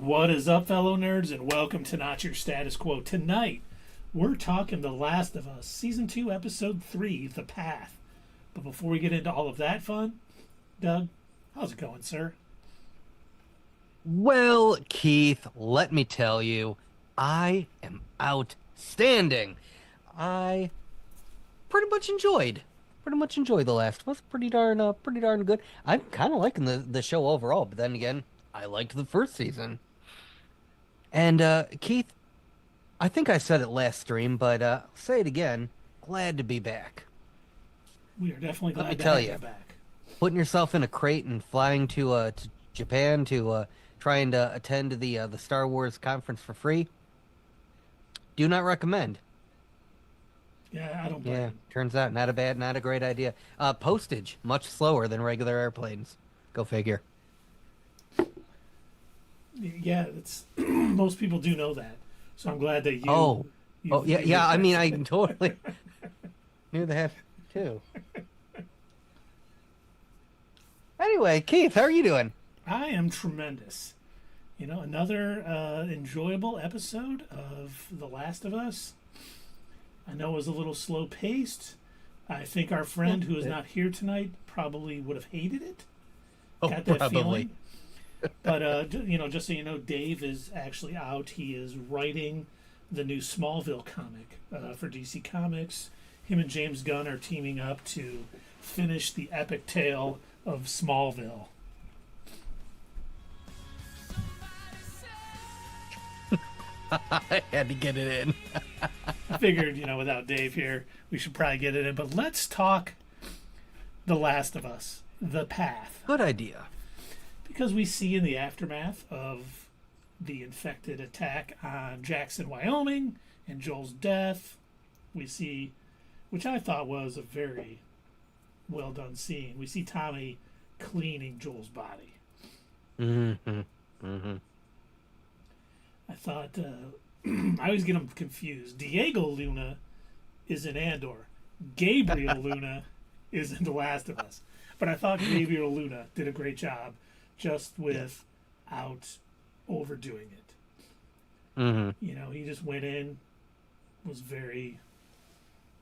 What is up, fellow nerds, and welcome to Not Your Status Quo. Tonight, we're talking The Last of Us, Season 2, Episode 3, The Path. But before we get into all of that fun, Doug, how's it going, sir? Well, Keith, let me tell you, I am outstanding. I pretty much enjoyed The Last of Us. Pretty darn good. I'm kind of liking the show overall, but then again, I liked the first season. And Keith, I think I said it last stream, but I'll say it again. Glad to be back. We are definitely Let me glad to tell have you, you back. putting yourself in a crate and flying to Japan to trying to attend the Star Wars conference for free. Do not recommend. Yeah, I don't blame Yeah, you. turns out not a great idea. Postage much slower than regular airplanes. Go figure. Yeah, it's most people do know that. So I'm glad that Oh, you yeah, you yeah. I mean, I requested it. totally knew that too. Anyway, Keith, how are you doing? I am tremendous. You know, another enjoyable episode of The Last of Us. I know it was a little slow paced. I think our friend who is not here tonight probably would have hated it. Oh, Got that probably. feeling. But just so you know, Dave is actually out. He is writing the new Smallville comic for DC Comics. Him and James Gunn are teaming up to finish the epic tale of Smallville. I had to get it in. I figured, without Dave here, we should probably get it in. But let's talk The Last of Us, The Path. Good idea. Because we see in the aftermath of the infected attack on Jackson, Wyoming, and Joel's death, we see, which I thought was a very well done scene, we see Tommy cleaning Joel's body. Mm-hmm. Mm-hmm. I thought, I always get them confused. Diego Luna is in Andor. Gabriel Luna is in The Last of Us. But I thought Gabriel Luna did a great job just without overdoing it. Mm-hmm. He just went in, was very,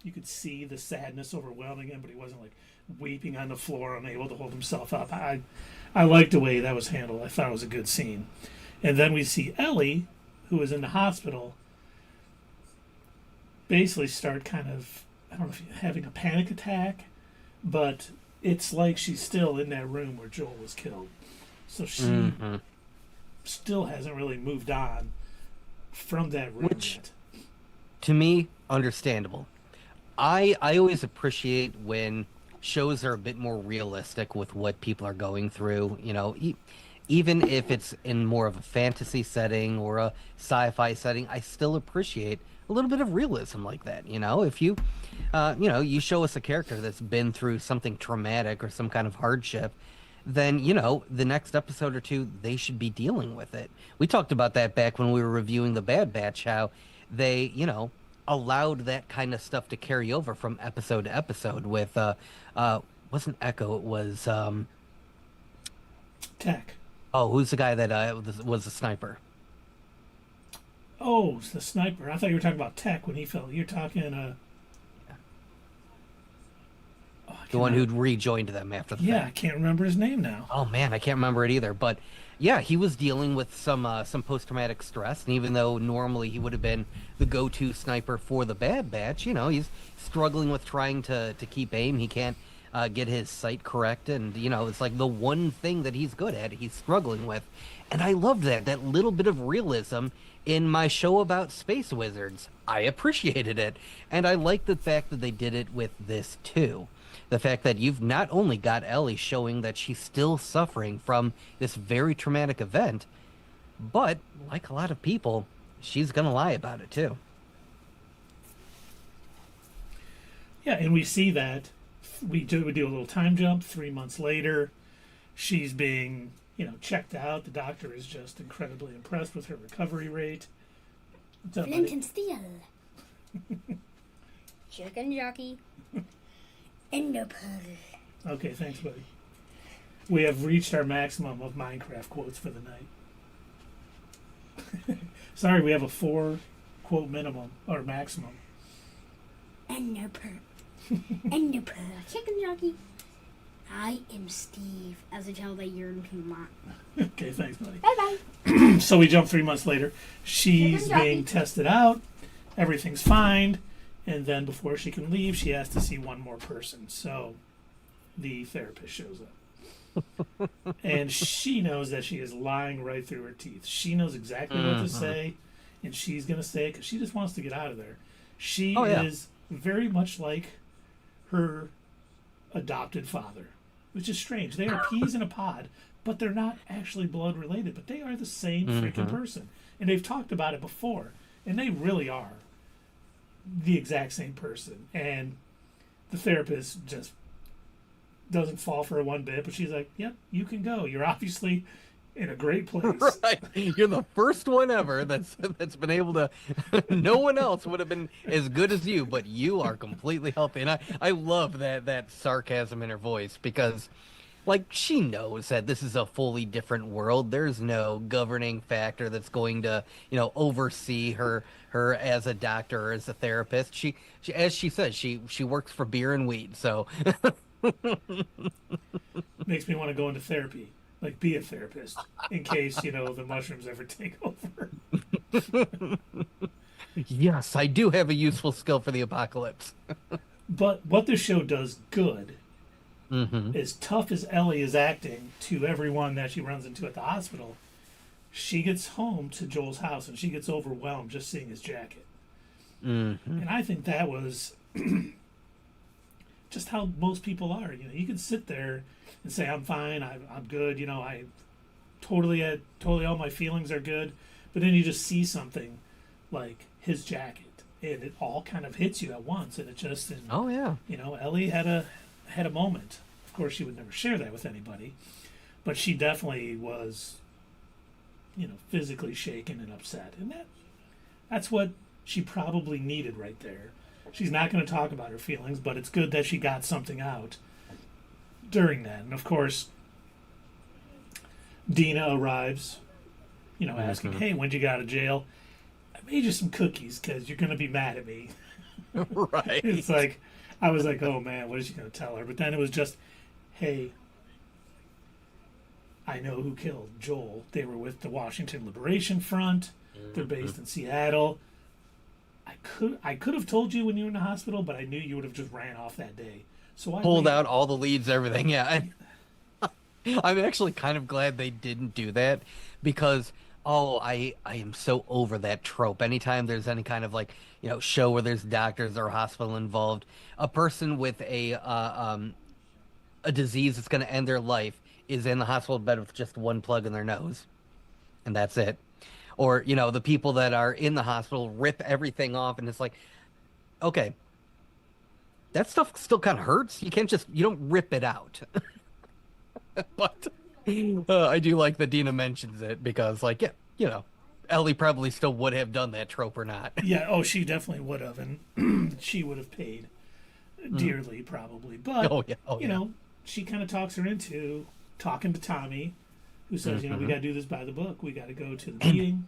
you could see the sadness overwhelming him, but he wasn't like weeping on the floor, unable to hold himself up. I liked the way that was handled. I thought it was a good scene. And then we see Ellie, who is in the hospital, basically start kind of, I don't know if having a panic attack, but it's like she's still in that room where Joel was killed. So she still hasn't really moved on from that room Which, yet. to me, understandable. I always appreciate when shows are a bit more realistic with what people are going through. Even if it's in more of a fantasy setting or a sci-fi setting, I still appreciate a little bit of realism like that. If you show us a character that's been through something traumatic or some kind of hardship, then, the next episode or two, they should be dealing with it. We talked about that back when we were reviewing The Bad Batch, how they, allowed that kind of stuff to carry over from episode to episode with, wasn't Echo, it was, Tech. oh, who's the guy that was a sniper? Oh, it's the sniper. I thought you were talking about Tech when he fell. You're talking, oh, I The one cannot- who'd rejoined them after the Yeah, fact. I can't remember his name now. Oh man, I can't remember it either. But yeah, he was dealing with some post-traumatic stress, and even though normally he would have been the go-to sniper for the Bad Batch, he's struggling with trying to keep aim. He can't get his sight correct, and it's like the one thing that he's good at, he's struggling with. And I loved that little bit of realism in my show about space wizards. I appreciated it, and I like the fact that they did it with this too. The fact that you've not only got Ellie showing that she's still suffering from this very traumatic event, but like a lot of people, she's gonna lie about it too. Yeah, and we see that we do a little time jump. 3 months later, she's being checked out. The doctor is just incredibly impressed with her recovery rate. What's up, Flint buddy? and steel. Chicken jockey. Enderpearl. Okay, thanks, buddy. We have reached our maximum of Minecraft quotes for the night. Sorry, we have a 4 quote minimum or maximum. And no purr. And no purr. Chicken jockey. I am Steve. As a child, I yearned to not. Okay, thanks, buddy. Bye-bye. So we jump 3 months later. She's Chicken being jockey. tested out. Everything's fine. And then before she can leave, she has to see one more person. So the therapist shows up. And she knows that she is lying right through her teeth. She knows exactly what to say. And she's going to say it because she just wants to get out of there. She is very much like her adopted father, which is strange. They are peas in a pod, but they're not actually blood related, but they are the same freaking person. And they've talked about it before, and they really are the exact same person. And the therapist just doesn't fall for her one bit, but she's like, yep, you can go. You're obviously in a great place. Right. You're the first one ever that's been able to. No one else would have been as good as you, but you are completely healthy. And I love that sarcasm in her voice because, like, she knows that this is a fully different world. There's no governing factor that's going to, oversee her as a doctor or as a therapist. She as she says, she works for beer and weed. So Makes me want to go into therapy. Like, be a therapist in case, the mushrooms ever take over. yes, I do have a useful skill for the apocalypse. But what this show does good, as tough as Ellie is acting to everyone that she runs into at the hospital, she gets home to Joel's house and she gets overwhelmed just seeing his jacket. And I think that was just how most people are. You can sit there and say, I'm fine, I'm good, I totally all my feelings are good, but then you just see something like his jacket and it all kind of hits you at once, and it just Ellie had a moment. Of course she would never share that with anybody, but she definitely was physically shaken and upset, and that's what she probably needed right there. She's not going to talk about her feelings, but it's good that she got something out during that. And of course, Dina arrives, asking, hey, when'd you get out of jail? I made you some cookies because you're going to be mad at me. Right. It's like, I was like, oh man, what is she going to tell her? But then it was just, hey, I know who killed Joel. They were with the Washington Liberation Front. They're based in Seattle. I could have told you when you were in the hospital, but I knew you would have just ran off that day. So I pulled out all the leads, everything. Yeah. I'm actually kind of glad they didn't do that because, I am so over that trope. Anytime there's any kind of show where there's doctors or hospital involved, a person with a disease that's going to end their life is in the hospital bed with just one plug in their nose, and that's it. Or, the people that are in the hospital rip everything off, and it's like, okay, that stuff still kind of hurts. You don't rip it out. But I do like that Dina mentions it because, Ellie probably still would have done that trope or not. Yeah, she definitely would have, and she would have paid dearly probably. But, she kind of talks her into talking to Tommy, who says, we got to do this by the book. We got to go to the meeting.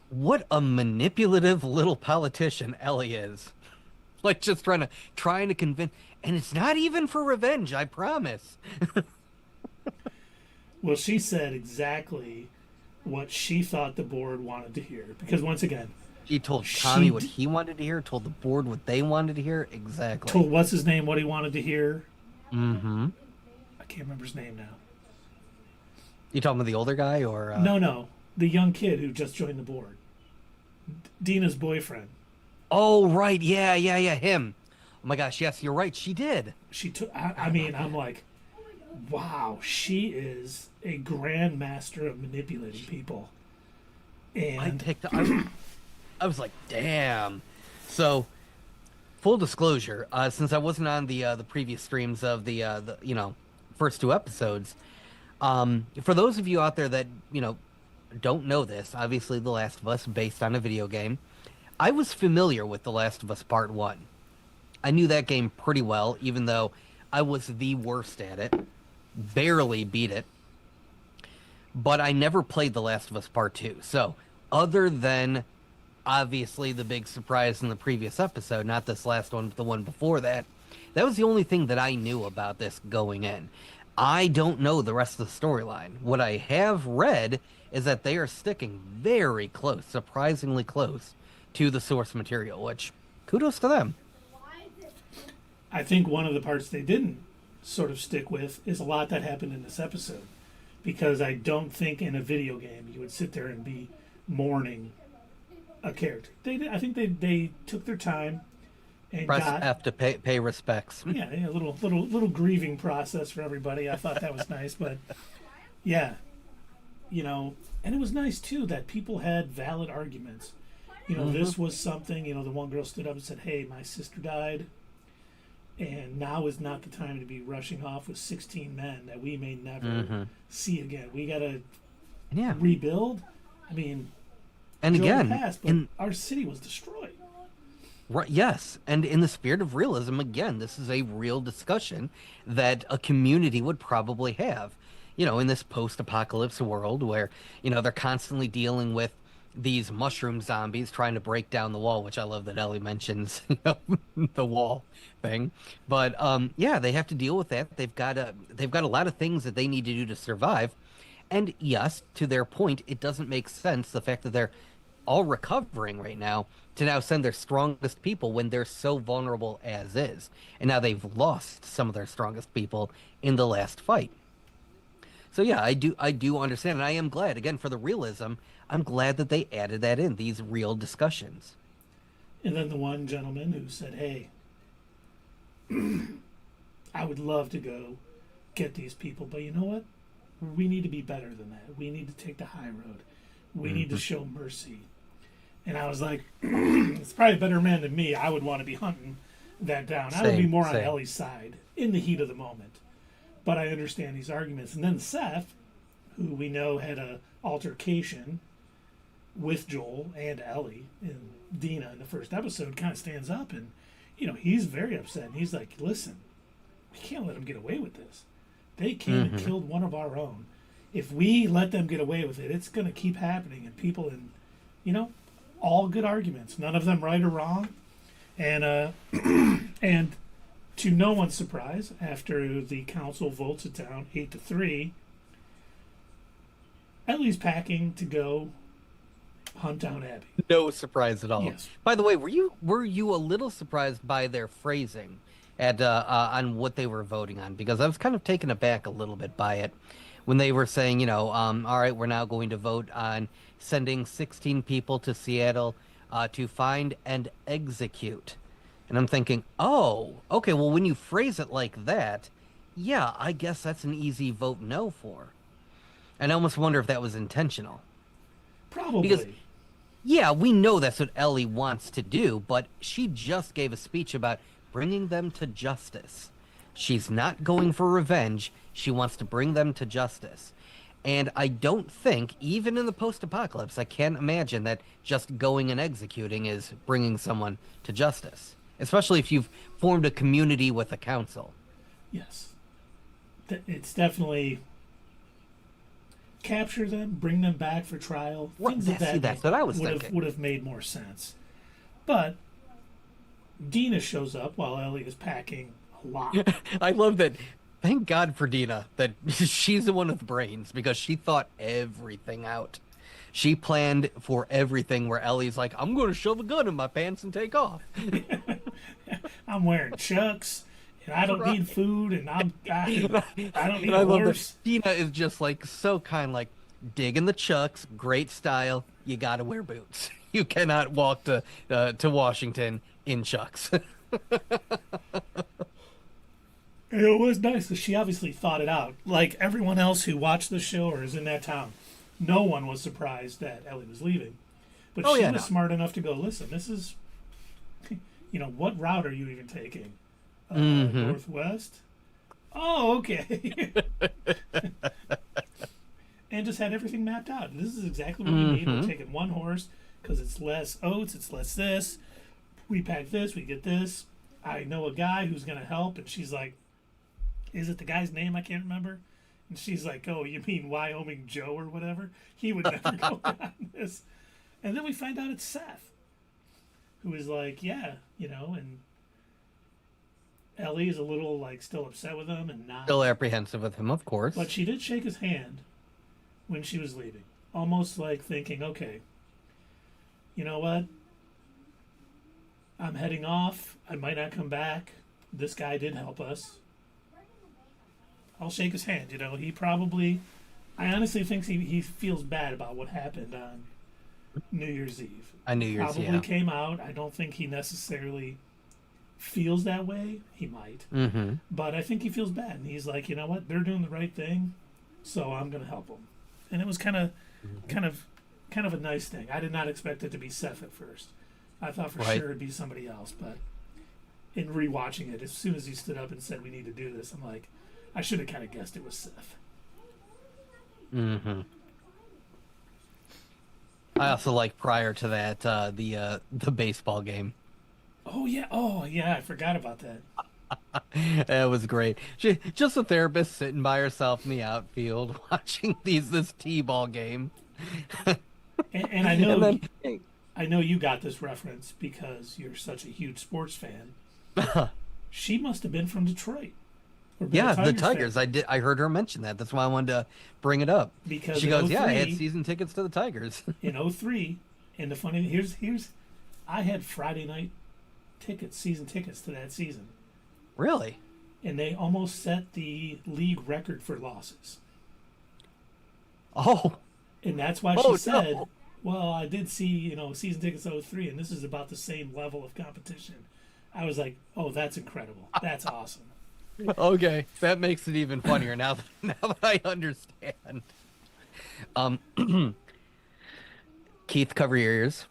What a manipulative little politician Ellie is. Like, just trying to convince, and it's not even for revenge, I promise. Well, she said exactly what she thought the board wanted to hear. Because once again, she told Tommy what he wanted to hear, told the board what they wanted to hear. Exactly. Told what's his name what he wanted to hear. I can't remember his name now. You talking about the older guy or? No, the young kid who just joined the board. Dina's boyfriend. Oh right, yeah, him. Oh my gosh, yes, you're right. She did. She took. I'm like, wow, she is a grandmaster of manipulating people. And I was like, damn. So, full disclosure, since I wasn't on the previous streams of the first 2 episodes, for those of you out there that don't know this, obviously The Last of Us based on a video game. I was familiar with The Last of Us Part 1. I knew that game pretty well, even though I was the worst at it. Barely beat it. But I never played The Last of Us Part 2. So other than obviously the big surprise in the previous episode, not this last one, but the one before that. That was the only thing that I knew about this going in. I don't know the rest of the storyline. What I have read is that they are sticking very close, surprisingly close, to the source material, which kudos to them. I think one of the parts they didn't sort of stick with is a lot that happened in this episode. Because I don't think in a video game you would sit there and be mourning a character. I think they took their time and Press F to pay respects. Yeah, a little grieving process for everybody. I thought that was nice, but yeah, and it was nice too that people had valid arguments. This was something. The one girl stood up and said, "Hey, my sister died, and now is not the time to be rushing off with 16 men that we may never see again. We gotta rebuild." I mean, and again, passed, but our city was destroyed. Right, yes, and in the spirit of realism, again, this is a real discussion that a community would probably have. In this post-apocalypse world where, they're constantly dealing with these mushroom zombies trying to break down the wall, which I love that Ellie mentions, the wall thing. But they have to deal with that. They've got a lot of things that they need to do to survive. And yes, to their point, it doesn't make sense the fact that they're all recovering right now to now send their strongest people when they're so vulnerable as is. And now they've lost some of their strongest people in the last fight. So yeah, I do understand, and I am glad, again, for the realism, I'm glad that they added that in, these real discussions. And then the one gentleman who said, "Hey, I would love to go get these people, but you know what? We need to be better than that. We need to take the high road. We need to show mercy." And I was like, it's probably a better man than me. I would want to be hunting that down. I would be more on Ellie's side in the heat of the moment. But I understand these arguments. And then Seth, who we know had a altercation with Joel and Ellie and Dina in the first episode, kind of stands up and, he's very upset. And he's like, "Listen, we can't let them get away with this. They came and killed one of our own. If we let them get away with it, it's going to keep happening." And people all good arguments, none of them right or wrong. And and to no one's surprise, after the council votes it down 8-3, Ellie's packing to go hunt down Abby. No surprise at all. Yes. By the way, were you a little surprised by their phrasing at on what they were voting on? Because I was kind of taken aback a little bit by it when they were saying, all right, we're now going to vote on sending 16 people to Seattle to find and execute. And I'm thinking, oh, okay, well, when you phrase it like that, yeah, I guess that's an easy vote no for. And I almost wonder if that was intentional. Probably. Because, yeah, we know that's what Ellie wants to do, but she just gave a speech about bringing them to justice. She's not going for revenge. She wants to bring them to justice. And I don't think, even in the post-apocalypse, I can't imagine that just going and executing is bringing someone to justice. Especially if you've formed a community with a council. Yes. It's definitely capture them, bring them back for trial. Things That's what I was thinking. Would have made more sense. But Dina shows up while Ellie is packing a lot. I love that. Thank God for Dina that she's the one with brains, because she thought everything out. She planned for everything where Ellie's like, "I'm going to shove a gun in my pants and take off." I'm wearing Chucks, and I don't need food, and I don't need I a love horse. that Dina is just like so kind, like, dig in the Chucks, great style. You got to wear boots. You cannot walk to Washington in Chucks. It was nice because she obviously thought it out. Like everyone else who watched the show or is in that town, no one was surprised that Ellie was leaving. But she was smart enough to go, "Listen, this is, what route are you even taking? Northwest? Oh, okay." And just had everything mapped out. This is exactly what we need. We're taking one horse because it's less oats, it's less this. We pack this, we get this. I know a guy who's going to help. And she's like, "Is it the guy's name? I can't remember." And she's like, "Oh, you mean Wyoming Joe or whatever? He would never go on this." And then we find out it's Seth, who is like, yeah, and Ellie is a little like still upset with him and not. Still apprehensive with him, of course. But she did shake his hand when she was leaving, almost like thinking, okay, you know what? I'm heading off. I might not come back. This guy did help us. I'll shake his hand. He probably, I honestly think he feels bad about what happened on New Year's Eve. On New Year's, probably came out. I don't think he necessarily feels that way. He might. Mm-hmm. But I think he feels bad. And he's like, you know what? They're doing the right thing, so I'm going to help them. And it was kind of a nice thing. I did not expect it to be Seth at first. I thought for sure it'd be somebody else. But in rewatching it, as soon as he stood up and said, we need to do this, I'm like, I should have kind of guessed it was Seth. Mm-hmm. I also like prior to that the baseball game. Oh yeah, I forgot about that. It was great. She just a therapist sitting by herself in the outfield watching this t-ball game. And I know and then, I know you got this reference because you're such a huge sports fan. She must have been from Detroit. Yeah, the Tigers. Fan. I heard her mention that. That's why I wanted to bring it up. Because she goes, "Yeah, I had season tickets to the Tigers." In 2003, and the funny here's I had Friday night season tickets to that season. Really? And they almost set the league record for losses. Oh. And that's why she said, no. Well, I did see, season tickets 2003, and this is about the same level of competition. I was like, oh, that's incredible. That's awesome. Okay, that makes it even funnier now that I understand. Keith, cover your ears.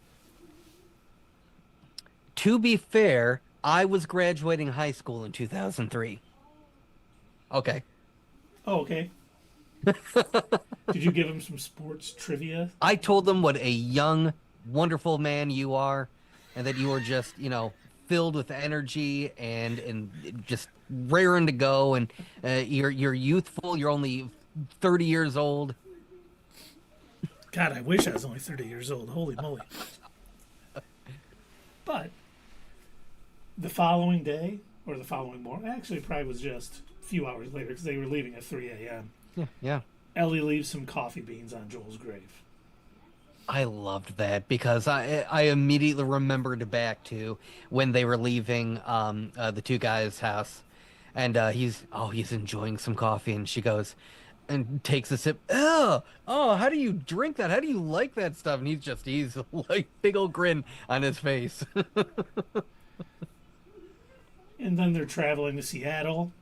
To be fair, I was graduating high school in 2003. Okay. Oh, okay. Did you give him some sports trivia? I told them what a young, wonderful man you are, and that you are just, filled with energy and just raring to go, and you're youthful. You're only 30 years old. God, I wish I was only 30 years old. Holy moly. But the following day, or the following morning, actually it probably was just a few hours later because they were leaving at 3 a.m. Yeah. Ellie leaves some coffee beans on Joel's grave. I loved that because I immediately remembered back to when they were leaving the two guys' house, and he's enjoying some coffee, and she goes and takes a sip. Oh, how do you drink that? How do you like that stuff? And he's like big old grin on his face. And then they're traveling to Seattle,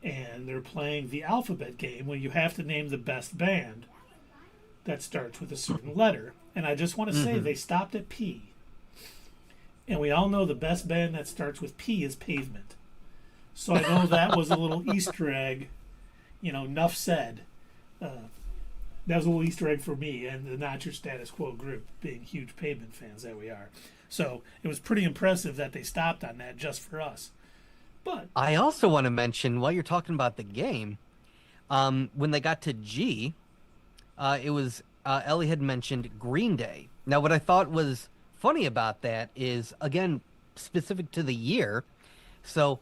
and they're playing the alphabet game where you have to name the best band that starts with a certain letter. And I just want to say they stopped at P. And we all know the best band that starts with P is Pavement. So I know that was a little Easter egg, enough said. That was a little Easter egg for me and the Not Your Status Quo group, being huge Pavement fans that we are. So it was pretty impressive that they stopped on that just for us. But I also want to mention, while you're talking about the game, when they got to G, it was Ellie had mentioned Green Day. Now, what I thought was funny about that is, again, specific to the year. So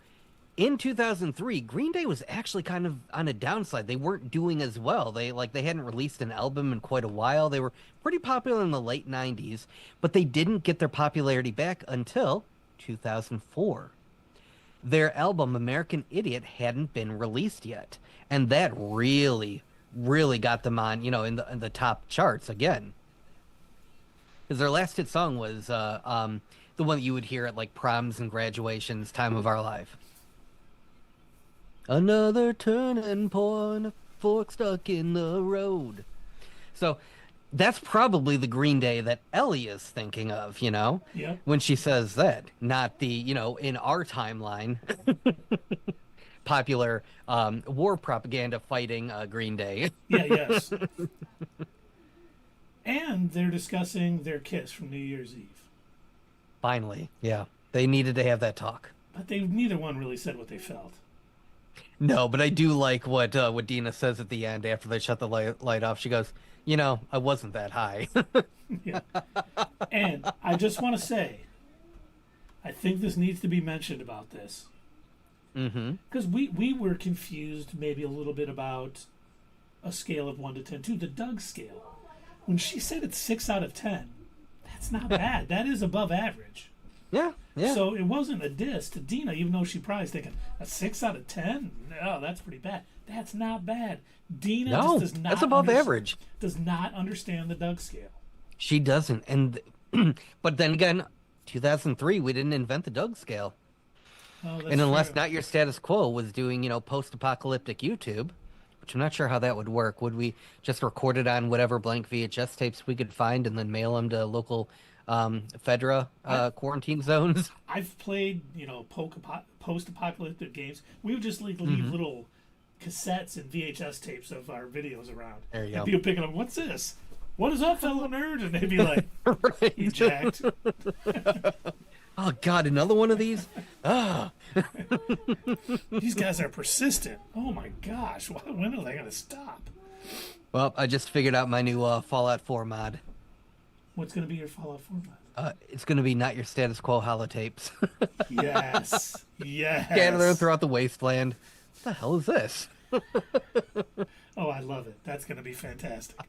in 2003, Green Day was actually kind of on a downside. They weren't doing as well. They hadn't released an album in quite a while. They were pretty popular in the late 90s, but they didn't get their popularity back until 2004. Their album, American Idiot, hadn't been released yet. And that really got them on, in the top charts again. Because their last hit song was the one that you would hear at like proms and graduations, Time of Our Life. Another turning point, a fork stuck in the road. So that's probably the Green Day that Ellie is thinking of, Yeah. when she says that, not the, in our timeline, popular war propaganda fighting Green Day. Yes. And they're discussing their kiss from New Year's Eve. Finally, yeah. They needed to have that talk. But neither one really said what they felt. No, but I do like what Dina says at the end after they shut the light off. She goes, I wasn't that high. Yeah. And I just want to say, I think this needs to be mentioned about this. Mm-hmm. Because we were confused maybe a little bit about a scale of 1 to 10 too, the Doug scale. When she said it's 6 out of 10, that's not bad. That is above average. Yeah, yeah. So it wasn't a diss to Dina, even though she probably thinking a 6 out of 10. No, that's pretty bad. That's not bad. Dina No, just does not. that's above average. Does not understand the Doug scale. She doesn't, and but then again, 2003, we didn't invent the Doug scale. Oh, that's And unless true. Not Your Status Quo was doing, post-apocalyptic YouTube, which I'm not sure how that would work. Would we just record it on whatever blank VHS tapes we could find and then mail them to local Fedra quarantine zones? I've played, post-apocalyptic games. We would just leave little cassettes and VHS tapes of our videos around. There you and go. people picking up, what's this? What is up, fellow nerd? And they'd be like, Right. he's jacked. Oh God, another one of these? Ah, These guys are persistent. Oh my gosh, when are they going to stop? well, I just figured out my new Fallout 4 mod. What's going to be your Fallout 4 mod? It's going to be Not Your Status Quo holotapes. Yes. Yes. Scatter them throughout the wasteland. What the hell is this? Oh, I love it. That's going to be fantastic.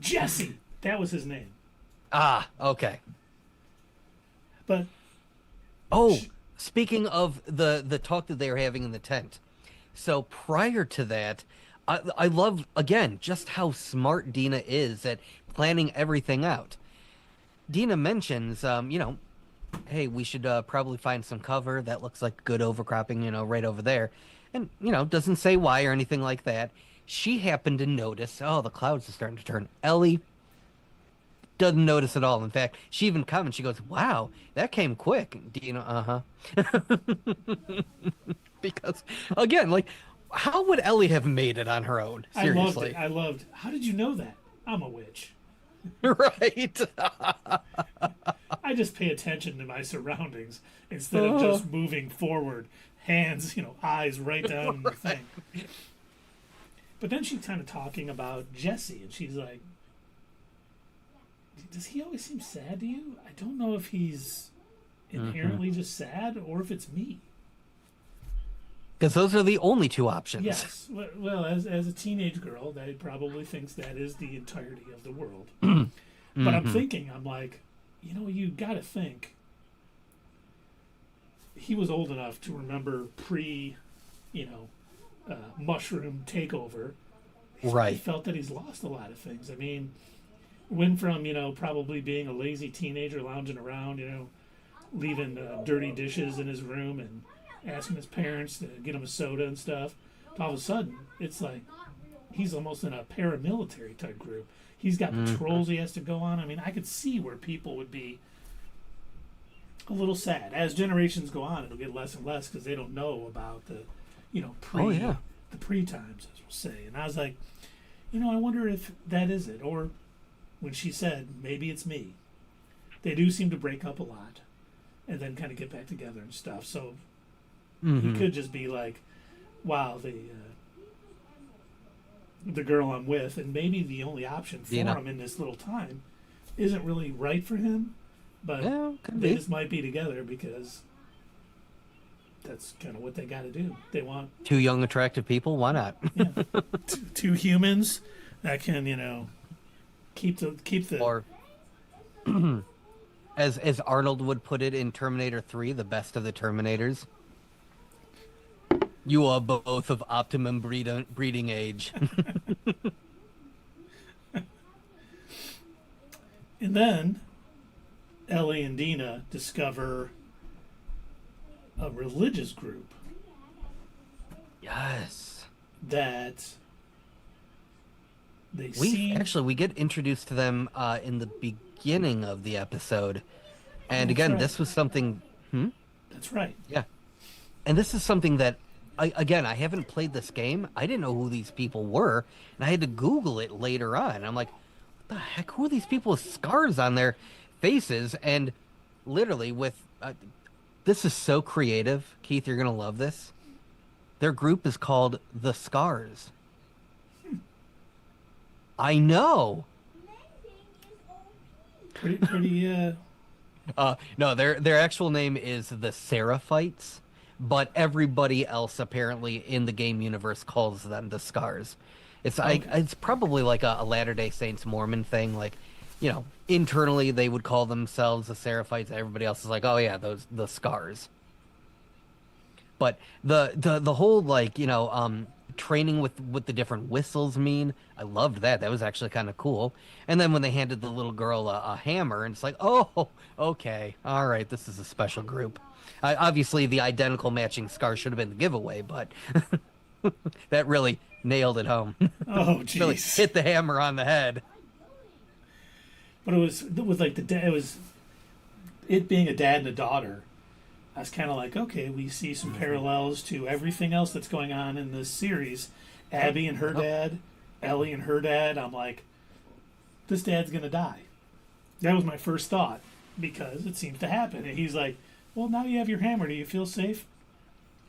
Jesse. That was his name. Ah, okay. But Oh, speaking of the talk that they were having in the tent. So prior to that, I love, again, just how smart Dina is at planning everything out. Dina mentions, hey, we should probably find some cover. That looks like good overcropping, right over there. And, doesn't say why or anything like that. She happened to notice, oh, the clouds are starting to turn. Ellie doesn't notice at all. In fact, she even comments, she goes, wow, that came quick. Dina, uh-huh. Because, again, like, how would Ellie have made it on her own? Seriously. I loved it. How did you know that? I'm a witch. Right. I just pay attention to my surroundings instead of just moving forward, hands, eyes right down the thing. But then she's kind of talking about Jesse, and she's like, does he always seem sad to you? I don't know if he's inherently just sad or if it's me. Because those are the only two options. Yes. Well, as a teenage girl, that probably thinks that is the entirety of the world. But I'm thinking, I'm like, you got to think he was old enough to remember mushroom takeover. Right. He felt that he's lost a lot of things. I mean, went from, probably being a lazy teenager lounging around, leaving dirty dishes in his room and asking his parents to get him a soda and stuff. All of a sudden, it's like he's almost in a paramilitary type group. He's got patrols he has to go on. I mean, I could see where people would be a little sad. As generations go on, it'll get less and less because they don't know about the, the pre-times, as we'll say. And I was like, I wonder if that is it. Or when she said, maybe it's me. They do seem to break up a lot and then kind of get back together and stuff. So he could just be like, wow, the girl I'm with, and maybe the only option for him in this little time isn't really right for him, but they just might be together because that's kind of what they got to do. They want two young, attractive people. Why not? two humans that can, keep the or as Arnold would put it in Terminator 3, the best of the Terminators. You are both of optimum breeding age. And then Ellie and Dina discover a religious group. Yes. That we get introduced to them in the beginning of the episode. And again, right. This was something... That's right. Yeah. And this is something that I haven't played this game. I didn't know who these people were, and I had to Google it later on. I'm like, what the heck? Who are these people with scars on their faces? And literally with... this is so creative. Keith, you're going to love this. Their group is called the Scars. I know. Pretty. No, their actual name is the Seraphites, but everybody else apparently in the game universe calls them the Scars. Okay. It's probably like a Latter-day Saints Mormon thing. Like, internally they would call themselves the Seraphites. Everybody else is like, oh yeah, the Scars. But the whole training with the different whistles mean, I loved that. That was actually kind of cool. And then when they handed the little girl a hammer, and it's like, oh, okay, all right, this is a special group. Obviously, the identical matching scar should have been the giveaway, but that really nailed it home. Oh, Really jeez. hit the hammer on the head. But it was like the dad. It was it being a dad and a daughter. I was kind of like, okay, we see some parallels to everything else that's going on in this series. Abby and her dad, Ellie and her dad. I'm like, this dad's gonna die. That was my first thought because it seems to happen. And he's like, well, now you have your hammer. Do you feel safe?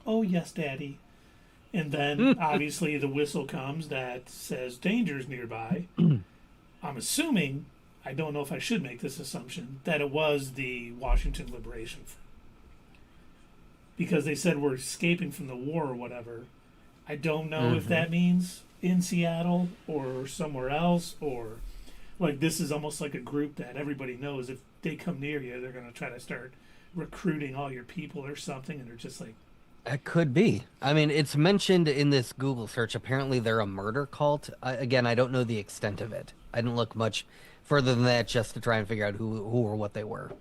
Oh, yes, Daddy. And then obviously the whistle comes that says danger's nearby. I'm assuming, I don't know if I should make this assumption, that it was the Washington Liberation Front. Because they said we're escaping from the war or whatever. I don't know if that means in Seattle or somewhere else, or like this is almost like a group that everybody knows if they come near you, they're going to try to start recruiting all your people or something, and they're just like... That could be. I mean, it's mentioned in this Google search. Apparently, they're a murder cult. Again, I don't know the extent of it. I didn't look much further than that just to try and figure out who or what they were.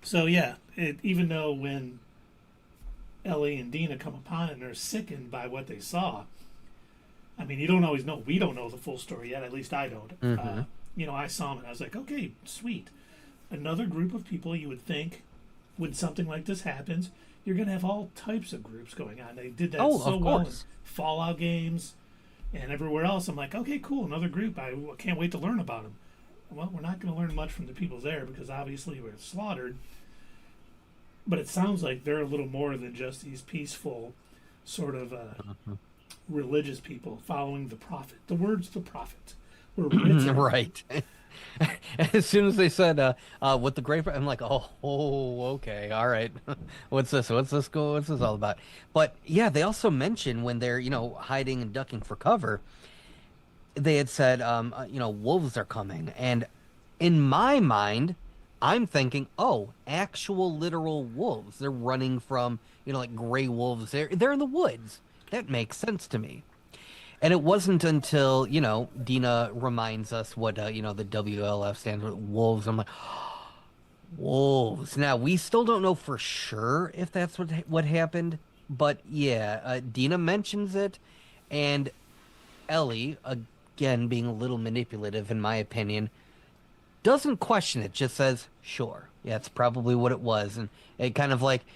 So, yeah, even though when Ellie and Dina come upon it and they're sickened by what they saw, I mean, you don't always know. We don't know the full story yet. At least I don't. I saw them and I was like, okay, sweet. Another group of people you would think when something like this happens, you're going to have all types of groups going on. They did that so well in Fallout games and everywhere else. I'm like, okay, cool, another group. I can't wait to learn about them. Well, we're not going to learn much from the people there because obviously we're slaughtered. But it sounds like they're a little more than just these peaceful sort of religious people following the prophet. The words of the prophet were written. Right. As soon as they said, with the great, I'm like, oh, okay, all right. What's this all about? But yeah, they also mentioned when they're, hiding and ducking for cover, they had said, wolves are coming. And in my mind, I'm thinking, oh, actual literal wolves. They're running from, like gray wolves. They're in the woods. That makes sense to me. And it wasn't until, Dina reminds us what, the WLF stands for, wolves. I'm like, wolves. Now, we still don't know for sure if that's what happened. But, yeah, Dina mentions it. And Ellie, again, being a little manipulative, in my opinion, doesn't question it. Just says, sure. Yeah, it's probably what it was. And it kind of like,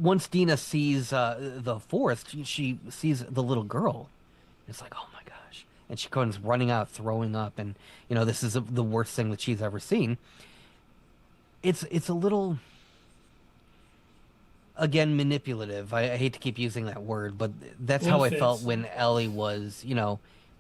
once Dina sees the forest, she sees the little girl. It's like, oh my gosh. And she comes running out, throwing up. And, this is the worst thing that she's ever seen. It's a little, again, manipulative. I hate to keep using that word, but that's how I felt when Ellie was,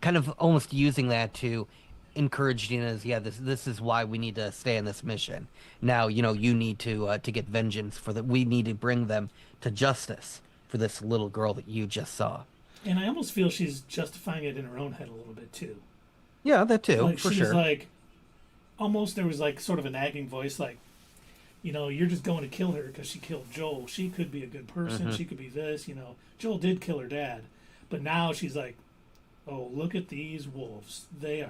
kind of almost using that to encourage Dina as, yeah, this is why we need to stay on this mission. Now, you need to get vengeance we need to bring them to justice for this little girl that you just saw. And I almost feel she's justifying it in her own head a little bit too. Yeah, that too, like, for she's sure. Like, almost there was like sort of a nagging voice, like, you're just going to kill her because she killed Joel. She could be a good person. She could be this. Joel did kill her dad, but now she's like, oh, look at these wolves. They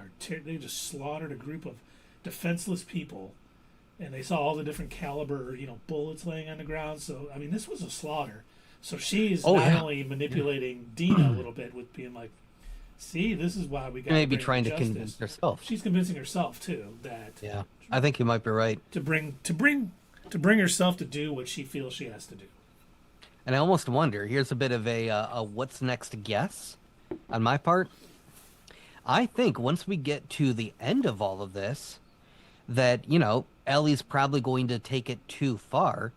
just slaughtered a group of defenseless people, and they saw all the different caliber, bullets laying on the ground. So, I mean, this was a slaughter. So she's only manipulating Dina a little bit with being like, see, this is why we got maybe trying to convince herself. She's convincing herself too that I think you might be right. To bring herself to do what she feels she has to do. And I almost wonder, here's a bit of a what's next guess on my part. I think once we get to the end of all of this, that, Ellie's probably going to take it too far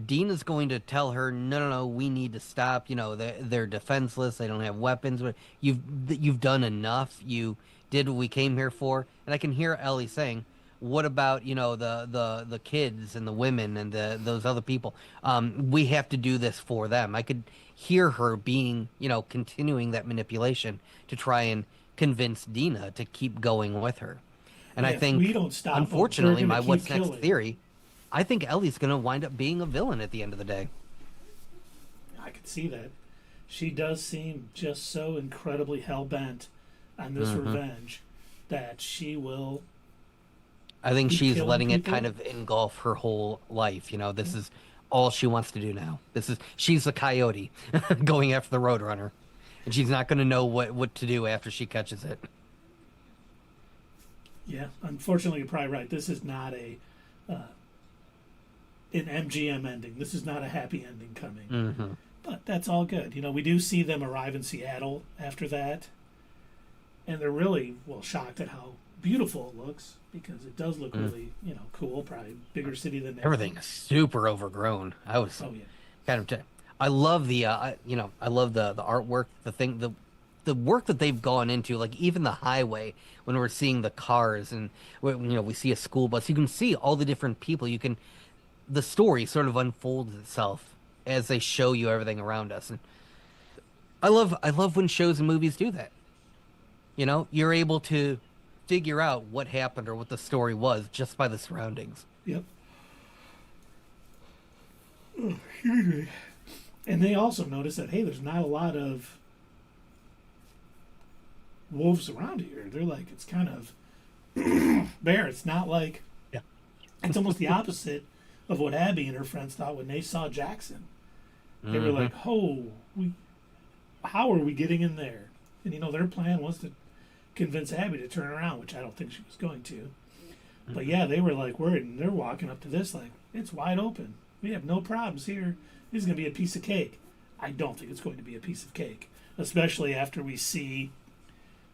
Dina's going to tell her, no, no, no, we need to stop. You know, they're defenseless. They don't have weapons. But you've done enough. You did what we came here for. And I can hear Ellie saying, "What about, you know, the kids and the women and those other people? We have to do this for them." I could hear her being, you know, continuing that manipulation to try and convince Dina to keep going with her. And Yeah, I if think, we don't stop 'em, they're unfortunately, gonna my keep what's next killing. theory, I think Ellie's going to wind up being a villain at the end of the day. I could see that. She does seem just so incredibly hell-bent on this revenge that she will... I think Keep she's killing letting it people? kind of engulf her whole life. You know, this is all she wants to do now. She's the coyote going after the roadrunner, and she's not going to know what to do after she catches it. Yeah, unfortunately, you're probably right. This is not an MGM ending. This is not a happy ending coming. Mm-hmm. But that's all good. You know, we do see them arrive in Seattle after that, and they're really, well, shocked at how beautiful it looks, because it does look really, you know, cool. Probably bigger city than Everything is super overgrown. I was Oh yeah, kind of. I love the I love the artwork, the work that they've gone into, like even the highway when we're seeing the cars and we see a school bus, you can see all the different people. The story sort of unfolds itself as they show you everything around us, and I love when shows and movies do that. You know, you're able to figure out what happened or what the story was just by the surroundings. yep. Oh, excuse me. And they also notice that, hey, there's not a lot of wolves around here. They're like, it's kind of bare. It's not like, Yeah. it's almost the opposite of what Abby and her friends thought when they saw Jackson. They were like, oh, how are we getting in there? And, you know, their plan was to convince Abby to turn around, which I don't think she was going to. But yeah, they were like worried, and they're walking up to this like, it's wide open. We have no problems here. This is going to be a piece of cake. I don't think it's going to be a piece of cake, especially after we see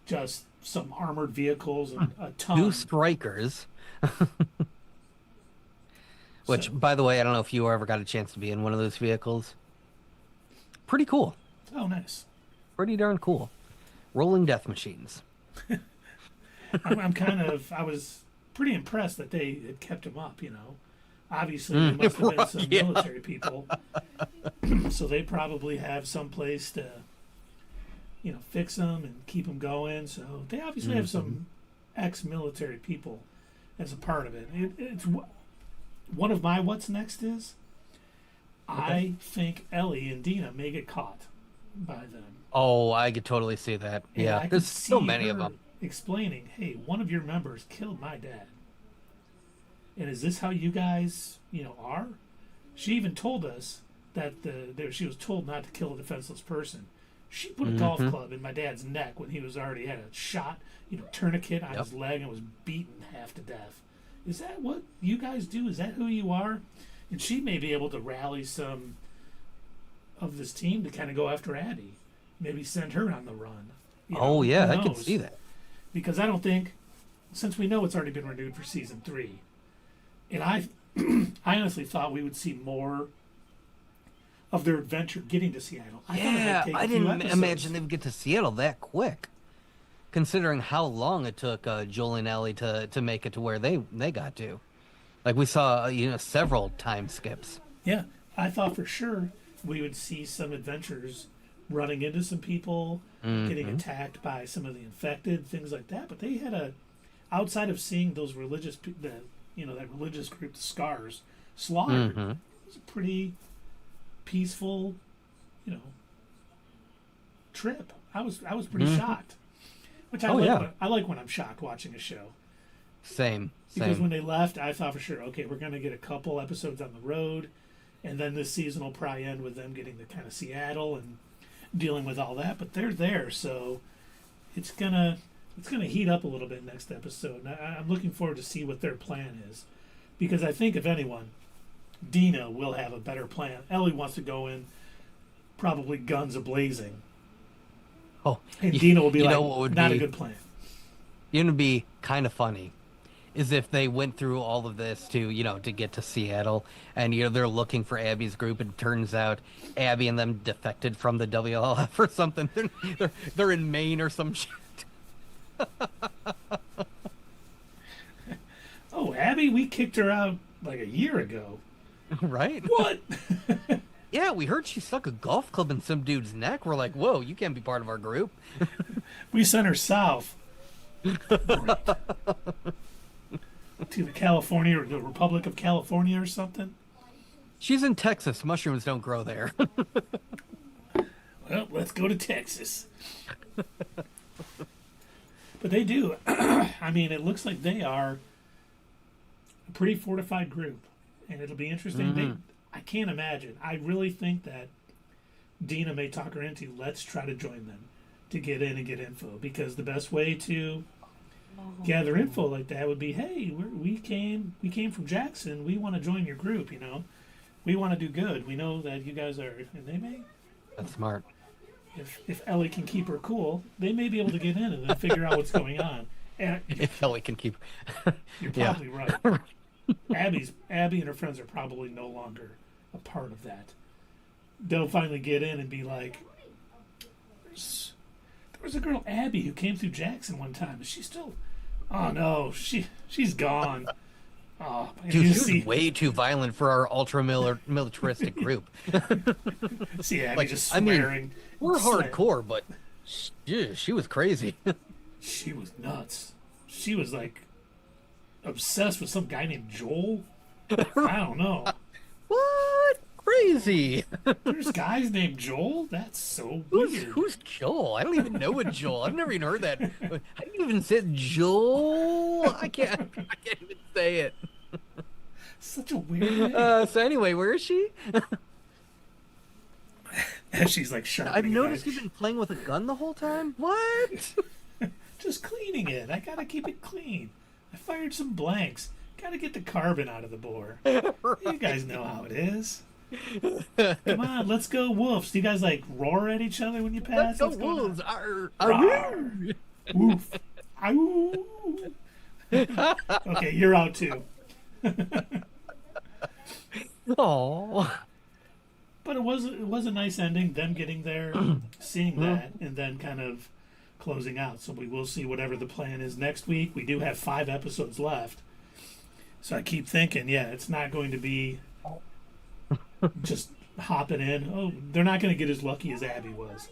just some armored vehicles and a ton. 2 strikers. Which, So- by the way, I don't know if you ever got a chance to be in one of those vehicles. Pretty cool. Oh, nice. Pretty darn cool. Rolling death machines. I was pretty impressed that they had kept him up, you know. Obviously, they must have been some yeah. military people. So they probably have some place to, you know, fix them and keep them going. So they obviously have some ex-military people as a part of it. It's one of my what's next is I think Ellie and Dina may get caught by them. Oh, I could totally see that. And I Yeah, could there's so see many of her them. explaining, hey, one of your members killed my dad. And is this how you guys, you know, are? She even told us that she was told not to kill a defenseless person. She put a golf club in my dad's neck when he was already had a shot, you know, tourniquet on his leg and was beaten half to death. Is that what you guys do? Is that who you are? And she may be able to rally some of this team to kind of go after Addie. Maybe send her on the run. You know, Oh, yeah, who I could knows? see that. Because I don't think, since we know it's already been renewed for season 3, and I honestly thought we would see more of their adventure getting to Seattle. I thought it might Yeah, take a I few didn't episodes. imagine they would get to Seattle that quick. Considering how long it took Joel and Ellie to make it to where they got to. Like, we saw, several time skips. Yeah, I thought for sure we would see some adventures running into some people, getting attacked by some of the infected, things like that. But they had outside of seeing those religious, that religious group, the Scars, slaughtered. It was a pretty peaceful, trip. I was pretty shocked, which I like when I'm shocked watching a show. Same. Because when they left, I thought for sure, okay, we're going to get a couple episodes on the road, and then this season will probably end with them getting to kind of Seattle and dealing with all that. But they're there, so it's gonna heat up a little bit next episode. And I'm looking forward to see what their plan is, because I think if anyone, Dina will have a better plan. Ellie wants to go in probably guns a blazing, Oh, and Dina will be you like, know what would not be, a good plan. It would be kind of funny is if they went through all of this to, to get to Seattle, and they're looking for Abby's group, and it turns out Abby and them defected from the WLF or something. They're in Maine or some shit. Oh, Abby, we kicked her out like a year ago. Right? What? Yeah, we heard she stuck a golf club in some dude's neck. We're like, whoa, you can't be part of our group. We sent her south. Great. To the California or the Republic of California or something. She's in Texas. Mushrooms don't grow there. Well, let's go to Texas. But they do. I mean, it looks like they are a pretty fortified group, and it'll be interesting. I can't imagine. I really think that Dina may talk her into, let's try to join them to get in and get info, because the best way to gather info like that would be, hey, we came from Jackson. We want to join your group. We want to do good. We know that you guys are, and they may. That's smart. If Ellie can keep her cool, they may be able to get in and then figure out what's going on. And If Ellie can keep. you're probably right. Abby and her friends are probably no longer a part of that. They'll finally get in and be like, there was a girl, Abby, who came through Jackson one time. Is she still? Oh no, she's gone. Oh, Dude, she was way too violent for our ultra-militaristic group. See Abby Like, just swearing. We're hardcore, but she was crazy. She was nuts. She was like obsessed with some guy named Joel. I don't know. What? Crazy. There's guys named Joel? That's so weird. Who's Joel? I don't even know a Joel. I've never even heard that. How do you even say Joel? I can't even say it. Such a weird name. So anyway, where is she? She's like sharpening I've noticed a knife. you've been playing with a gun the whole time. What? Just cleaning it. I gotta keep it clean. I fired some blanks. Gotta get the carbon out of the bore. You guys know how it is. Come on, let's go wolves. Do you guys like roar at each other when you pass? Let's go What's going on? wolves. Arr, Rawr. Woof. Ow. Okay, you're out too. Oh. But it was a nice ending. Them getting there, seeing that, and then kind of closing out. So we will see whatever the plan is next week. We do have 5 episodes left. So I keep thinking, yeah, it's not going to be just hopping in. Oh, they're not going to get as lucky as Abby was.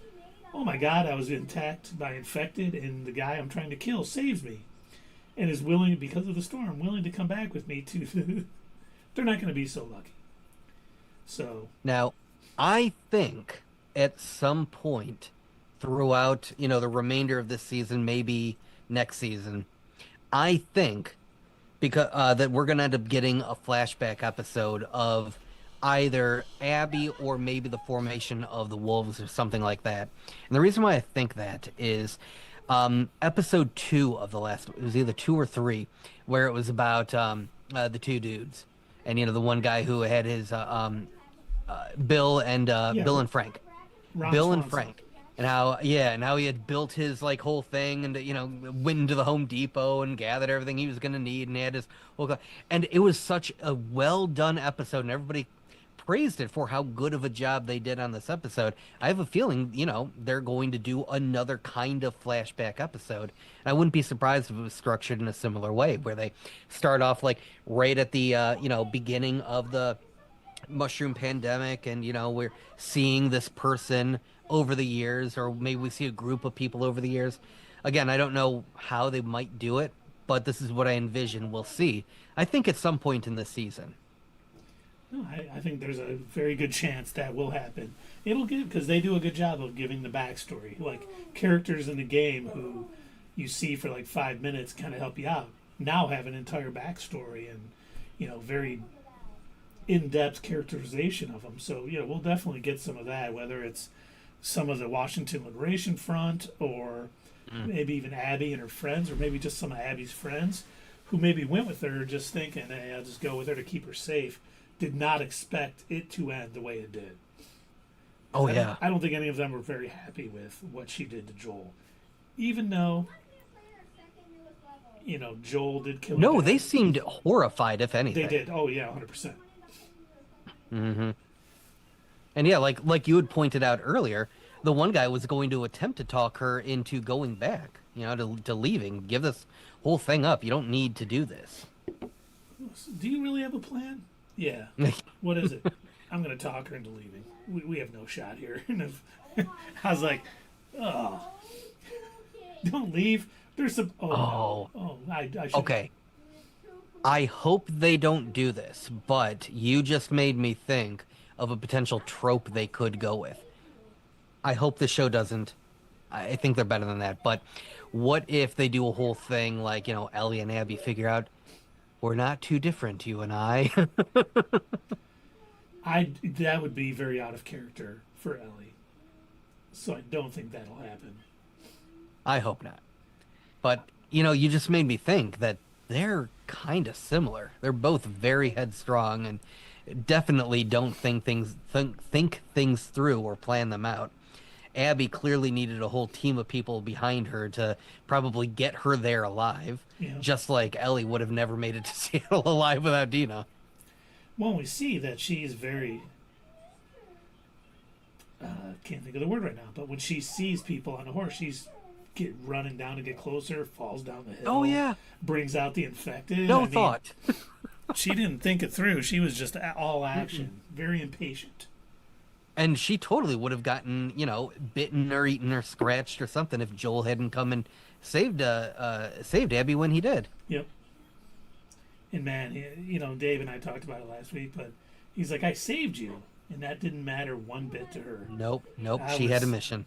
Oh my God, I was attacked by infected, and the guy I'm trying to kill saves me, and is willing, because of the storm, willing to come back with me to. They're not going to be so lucky. So Now, I think at some point throughout, the remainder of this season, maybe next season, I think because that we're gonna end up getting a flashback episode of either Abby or maybe the formation of the wolves or something like that. And the reason why I think that is episode 2 of the last, it was either 2 or 3, where it was about the 2 dudes, and the one guy who had his Bill and Bill and Frank. Ron Bill and Swanson. Frank. And how he had built his like whole thing, and went into the Home Depot and gathered everything he was gonna need, and he had his whole and it was such a well done episode, and everybody praised it for how good of a job they did on this episode. I have a feeling, they're going to do another kind of flashback episode. And I wouldn't be surprised if it was structured in a similar way, where they start off like right at the beginning of the mushroom pandemic, and we're seeing this person over the years, or maybe we see a group of people over the years. Again, I don't know how they might do it, but this is what I envision we'll see, I think, at some point in this season. No, I think there's a very good chance that will happen. It'll give, because they do a good job of giving the backstory. Like, characters in the game who you see for like 5 minutes kind of help you out now have an entire backstory and, very in-depth characterization of them. So, we'll definitely get some of that, whether it's some of the Washington Liberation Front, or maybe even Abby and her friends, or maybe just some of Abby's friends who maybe went with her just thinking, hey, I'll just go with her to keep her safe. Did not expect it to end the way it did. Oh, I don't think any of them were very happy with what she did to Joel. Even though, Joel did kill. No, her they dad. seemed horrified, if anything. They did. Oh yeah, 100%. Mm-hmm. And yeah, like you had pointed out earlier, the one guy was going to attempt to talk her into going back, to leaving, give this whole thing up. You don't need to do this. Do you really have a plan? Yeah. What is it? I'm gonna talk her into leaving. We have no shot here. And if, I was like, oh, don't leave. There's some. Oh. No. Oh, I should. Okay. I hope they don't do this, but you just made me think of a potential trope they could go with. I hope the show doesn't. I think they're better than that. But what if they do a whole thing like, Ellie and Abby figure out we're not too different, you and I. That would be very out of character for Ellie. So I don't think that'll happen. I hope not. But, you just made me think that they're kind of similar. They're both very headstrong and definitely don't think things through or plan them out. Abby clearly needed a whole team of people behind her to probably get her there alive, just like Ellie would have never made it to Seattle alive without Dina. Well, we see that she's very... can't think of the word right now, but when she sees people on a horse, she's running down to get closer, falls down the hill. Oh, yeah. Brings out the infected. No thought. She didn't think it through. She was just all action. Very impatient. And she totally would have gotten, bitten or eaten or scratched or something if Joel hadn't come and saved Abby when he did. Yep. And man, Dave and I talked about it last week, but he's like, I saved you. And that didn't matter one bit to her. Nope. She had a mission.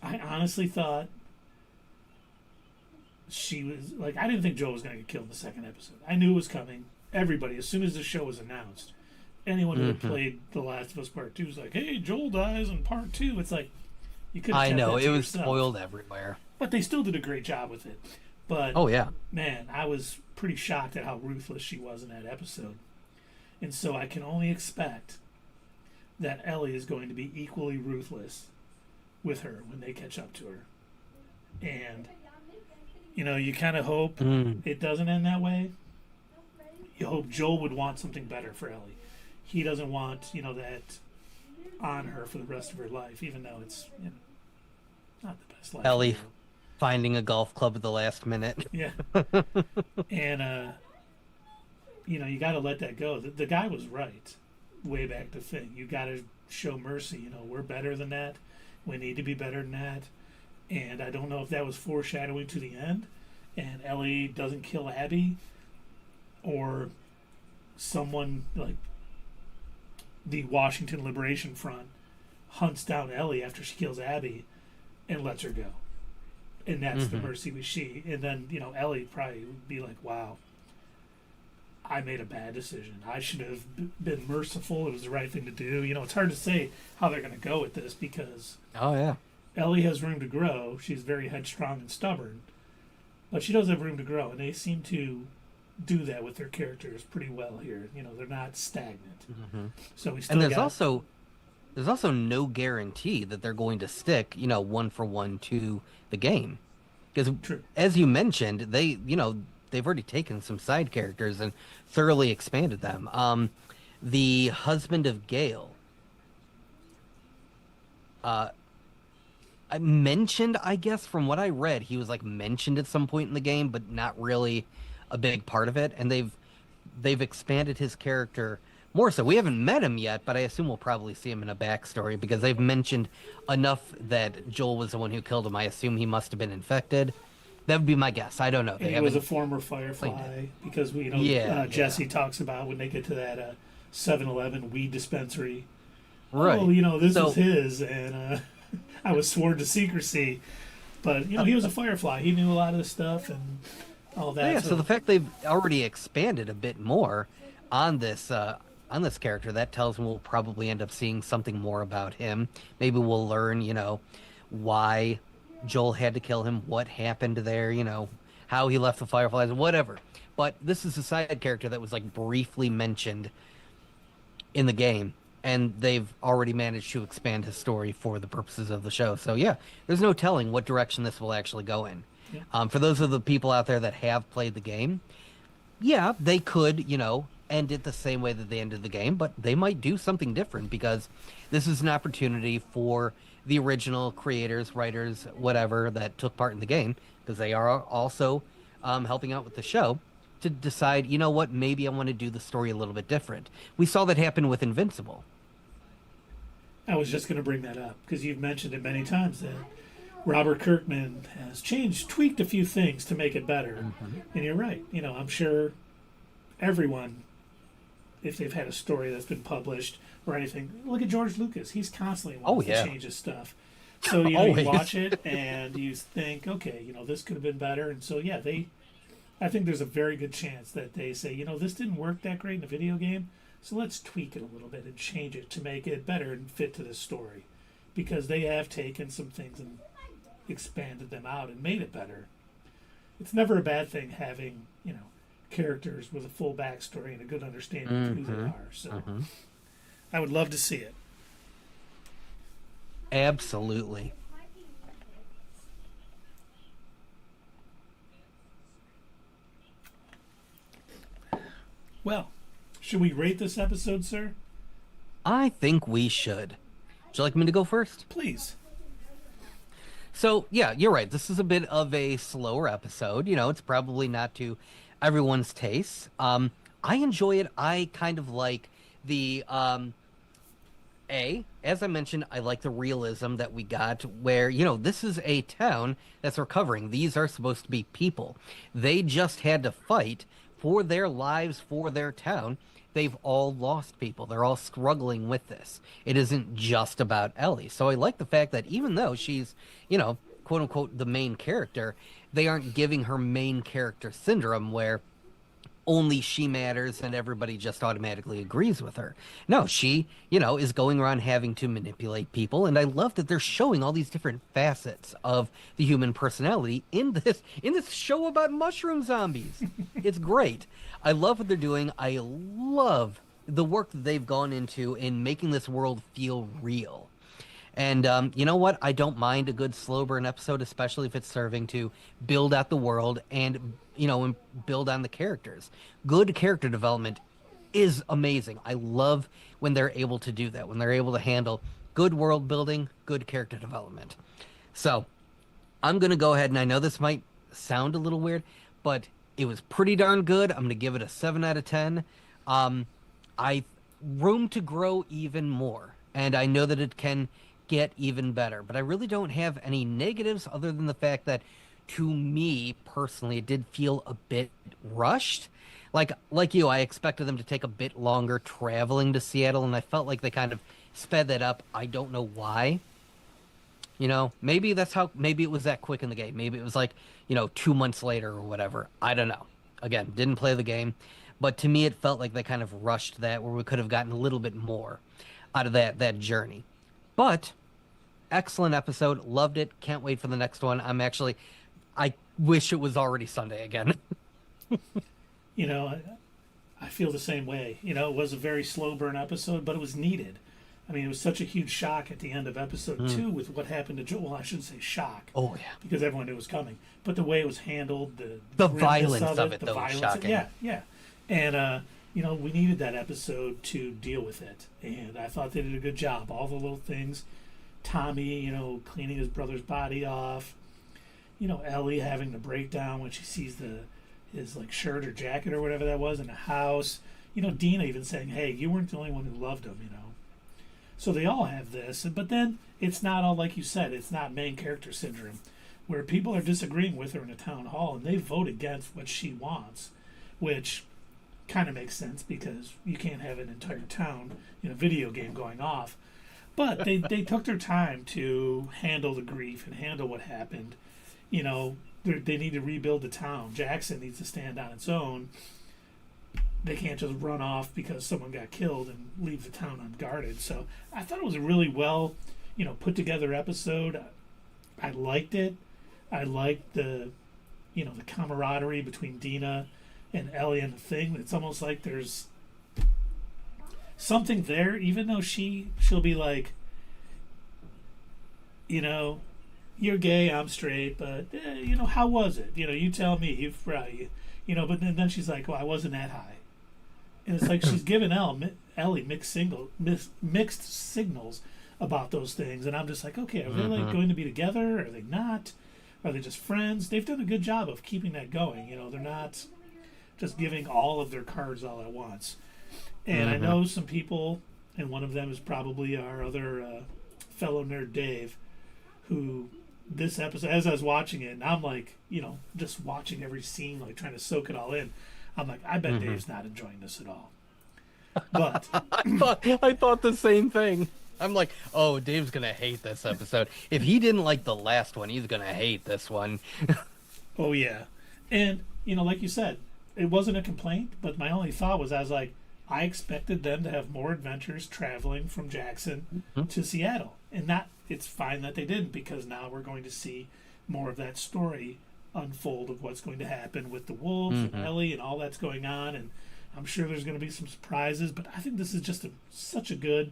I honestly thought she was, like, I didn't think Joel was going to get killed in the second episode. I knew it was coming. Everybody, as soon as the show was announced, anyone who had played The Last of Us Part 2 was like, hey, Joel dies in Part 2. It's like, you could have I know, that to it was yourself. spoiled everywhere. But they still did a great job with it. But, oh, yeah. Man, I was pretty shocked at how ruthless she was in that episode. And so I can only expect that Ellie is going to be equally ruthless with her when they catch up to her. And, you kind of hope it doesn't end that way. You hope Joel would want something better for Ellie. He doesn't want, that on her for the rest of her life, even though it's, not the best life. Ellie finding a golf club at the last minute. Yeah. And, you got to let that go. The guy was right way back to Finn. You got to show mercy. We're better than that. We need to be better than that. And I don't know if that was foreshadowing to the end and Ellie doesn't kill Abby, or someone like the Washington Liberation Front hunts down Ellie after she kills Abby and lets her go. And that's the mercy we see. And then, Ellie probably would be like, wow, I made a bad decision. I should have been merciful. It was the right thing to do. It's hard to say how they're going to go with this because Ellie has room to grow. She's very headstrong and stubborn. But she does have room to grow. And they seem to do that with their characters pretty well here. They're not stagnant. So we still and there's also no guarantee that they're going to stick, one for one to the game. Because as you mentioned, they've already taken some side characters and thoroughly expanded them. The husband of Gale, I mentioned, I guess, from what I read, he was mentioned at some point in the game, but not really a big part of it. And they've expanded his character more so. We haven't met him yet, but I assume we'll probably see him in a backstory because they've mentioned enough that Joel was the one who killed him. I assume he must have been infected. That would be my guess. I don't know. He was a former Firefly because Jesse talks about when they get to that 7-Eleven weed dispensary. Right. Oh, this is his, and I was sworn to secrecy. But he was a Firefly. He knew a lot of the stuff and all that. Yeah. So the fact they've already expanded a bit more on this character, that tells me we'll probably end up seeing something more about him. Maybe we'll learn, why Joel had to kill him, what happened there, how he left the Fireflies, whatever. But this is a side character that was briefly mentioned in the game, and they've already managed to expand his story for the purposes of the show. So yeah, there's no telling what direction this will actually go in. Yeah. For those of the people out there that have played the game, yeah, they could, end it the same way that they ended the game, but they might do something different because this is an opportunity for the original creators, writers, whatever that took part in the game, because they are also helping out with the show, to decide, you know what, maybe I want to do the story a little bit different. We saw that happen with Invincible. I was just going to bring that up because you've mentioned it many times that Robert Kirkman has tweaked a few things to make it better. Mm-hmm. And you're right. I'm sure everyone, if they've had a story that's been published or anything, look at George Lucas. He's constantly wanting to change his stuff. So you watch it and you think, okay, this could have been better. And so I think there's a very good chance that they say, this didn't work that great in the video game, so let's tweak it a little bit and change it to make it better and fit to this story, because they have taken some things and expanded them out and made it better. It's never a bad thing having characters with a full backstory and a good understanding of who they are. So I would love to see it. Absolutely. Well, should we rate this episode, sir? I think we should. Would you like me to go first? Please. So, yeah, you're right. This is a bit of a slower episode. It's probably not to everyone's taste. I enjoy it. I kind of like the as I mentioned, I like the realism that we got where, this is a town that's recovering. These are supposed to be people. They just had to fight for their lives, for their town. They've all lost people. They're all struggling with this. It isn't just about Ellie. So I like the fact that even though she's, quote unquote, the main character, they aren't giving her main character syndrome where only she matters and everybody just automatically agrees with her. No, she, is going around having to manipulate people. And I love that they're showing all these different facets of the human personality in this show about mushroom zombies. It's great. I love what they're doing. I love the work that they've gone into in making this world feel real. And you know what? I don't mind a good slow burn episode, especially if it's serving to build out the world and, and build on the characters. Good character development is amazing. I love when they're able to do that, when they're able to handle good world building, good character development. So I'm going to go ahead, and I know this might sound a little weird, but it was pretty darn good. I'm going to give it a 7 out of 10. Room to grow even more, and I know that it can get even better, but I really don't have any negatives other than the fact that, to me personally, it did feel a bit rushed. Like you, I expected them to take a bit longer traveling to Seattle, and I felt like they kind of sped that up. I don't know why. Maybe it was that quick in the game. Maybe it was 2 months later or whatever. I don't know. Again, didn't play the game, but to me it felt like they kind of rushed that, where we could have gotten a little bit more out of that journey. But excellent episode. Loved it. Can't wait for the next one. I wish it was already Sunday again. I feel the same way. It was a very slow burn episode, but it was needed. I mean, it was such a huge shock at the end of episode 2 with what happened to Joel. Well, I shouldn't say shock. Oh, yeah. Because everyone knew it was coming. But the way it was handled, the violence of it, the though, violence, was shocking. Yeah. And, we needed that episode to deal with it. And I thought they did a good job. All the little things. Tommy, cleaning his brother's body off. Ellie having the breakdown when she sees his shirt or jacket or whatever that was in the house. Dina even saying, hey, you weren't the only one who loved him, So they all have this. But then it's not all, like you said, it's not main character syndrome, where people are disagreeing with her in a town hall and they vote against what she wants, which kind of makes sense because you can't have an entire town in a video game going off. But they took their time to handle the grief and handle what happened. They need to rebuild the town. Jackson needs to stand on its own. They can't just run off because someone got killed and leave the town unguarded. So I thought it was a really well, put together episode. I liked it. I liked the camaraderie between Dina and Ellie and the thing. It's almost like there's something there, even though she'll be like, you're gay, I'm straight, but how was it? You tell me. But then she's like, well, I wasn't that high, and it's like she's giving Ellie mixed signals about those things, and I'm just like, okay, are they like going to be together? Are they not? Are they just friends? They've done a good job of keeping that going. They're not just giving all of their cards all at once. And I know some people, and one of them is probably our other fellow nerd Dave, who this episode, as I was watching it, and I'm like, just watching every scene, like trying to soak it all in. I'm like, I bet Dave's not enjoying this at all. But I thought the same thing. I'm like, oh, Dave's gonna hate this episode. If he didn't like the last one, he's gonna hate this one. Oh yeah, and like you said, it wasn't a complaint. But my only thought was, I was like, I expected them to have more adventures traveling from Jackson to Seattle, and it's fine that they didn't, because now we're going to see more of that story unfold of what's going to happen with the wolves and Ellie and all that's going on, and I'm sure there's going to be some surprises. But I think this is just such a good,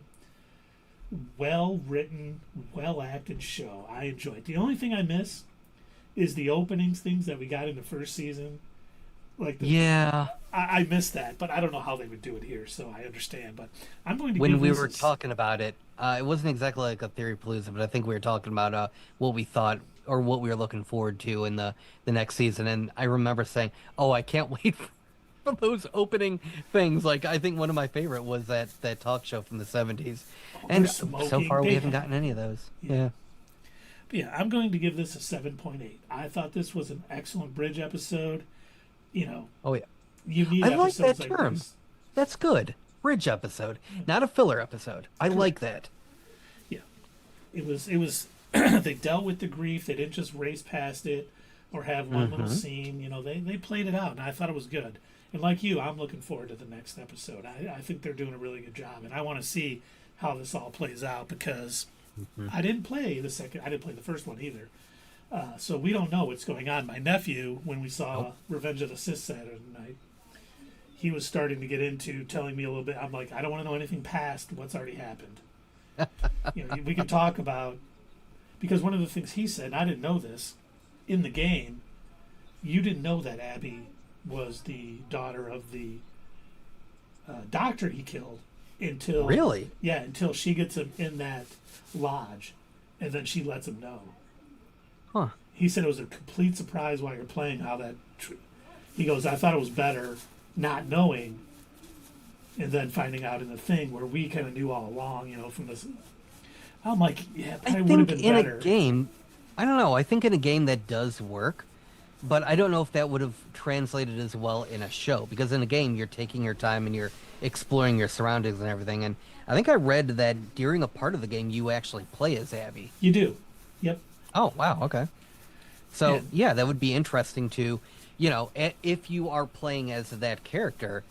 well-written, well-acted show. I enjoy it. The only thing I miss is the openings things that we got in the first season. I missed that, but I don't know how they would do it here, so I understand. But I'm going to when we were talking about it, it wasn't exactly like a theory palooza, but I think we were talking about what we thought or what we were looking forward to in the next season. And I remember saying, "Oh, I can't wait for those opening things." Like, I think one of my favorite was that talk show from the 70s, and so far we haven't gotten any of those. Yeah. But yeah, I'm going to give this a 7.8. I thought this was an excellent bridge episode. Oh yeah. You need I like that like term. this. That's good. Bridge episode, not a filler episode. I like that. Yeah, it was. They dealt with the grief. They didn't just race past it or have one little scene. They played it out, and I thought it was good. And like you, I'm looking forward to the next episode. I think they're doing a really good job, and I want to see how this all plays out, because I didn't play the first one either. So we don't know what's going on. My nephew, when we saw Revenge of the Sith Saturday night, he was starting to get into telling me a little bit. I'm like, I don't want to know anything past what's already happened. We can talk about, because one of the things he said, and I didn't know this, in the game, you didn't know that Abby was the daughter of the doctor he killed until until she gets him in that lodge, and then she lets him know. Huh. He said it was a complete surprise while you're playing how that. He goes, I thought it was better not knowing, and then finding out in the thing where we kind of knew all along, from this. I'm like, yeah, I would have been think in better. a game, I don't know. I think in a game that does work, but I don't know if that would have translated as well in a show, because in a game you're taking your time and you're exploring your surroundings and everything. And I think I read that during a part of the game you actually play as Abby. You do. Yep. Oh, wow. Okay. So, yeah, that would be interesting to, if you are playing as that character,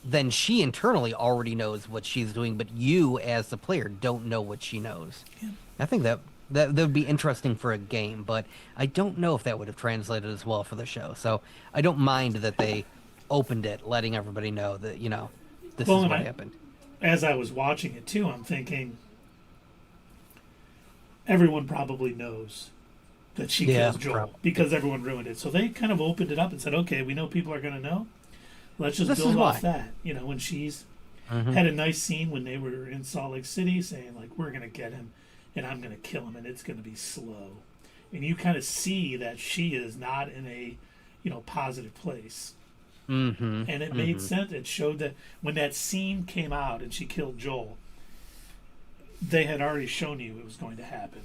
then she internally already knows what she's doing, but you as the player don't know what she knows. Yeah. I think that would be interesting for a game, but I don't know if that would have translated as well for the show. So I don't mind that they opened it, letting everybody know that, this is what happened. As I was watching it, too, I'm thinking, everyone probably knows that she kills Joel because everyone ruined it. So they kind of opened it up and said, okay, we know people are going to know. Let's just build off that. When she's had a nice scene when they were in Salt Lake City saying, like, we're going to get him and I'm going to kill him and it's going to be slow. And you kind of see that she is not in a, positive place. And it made sense. It showed that when that scene came out and she killed Joel, they had already shown you it was going to happen.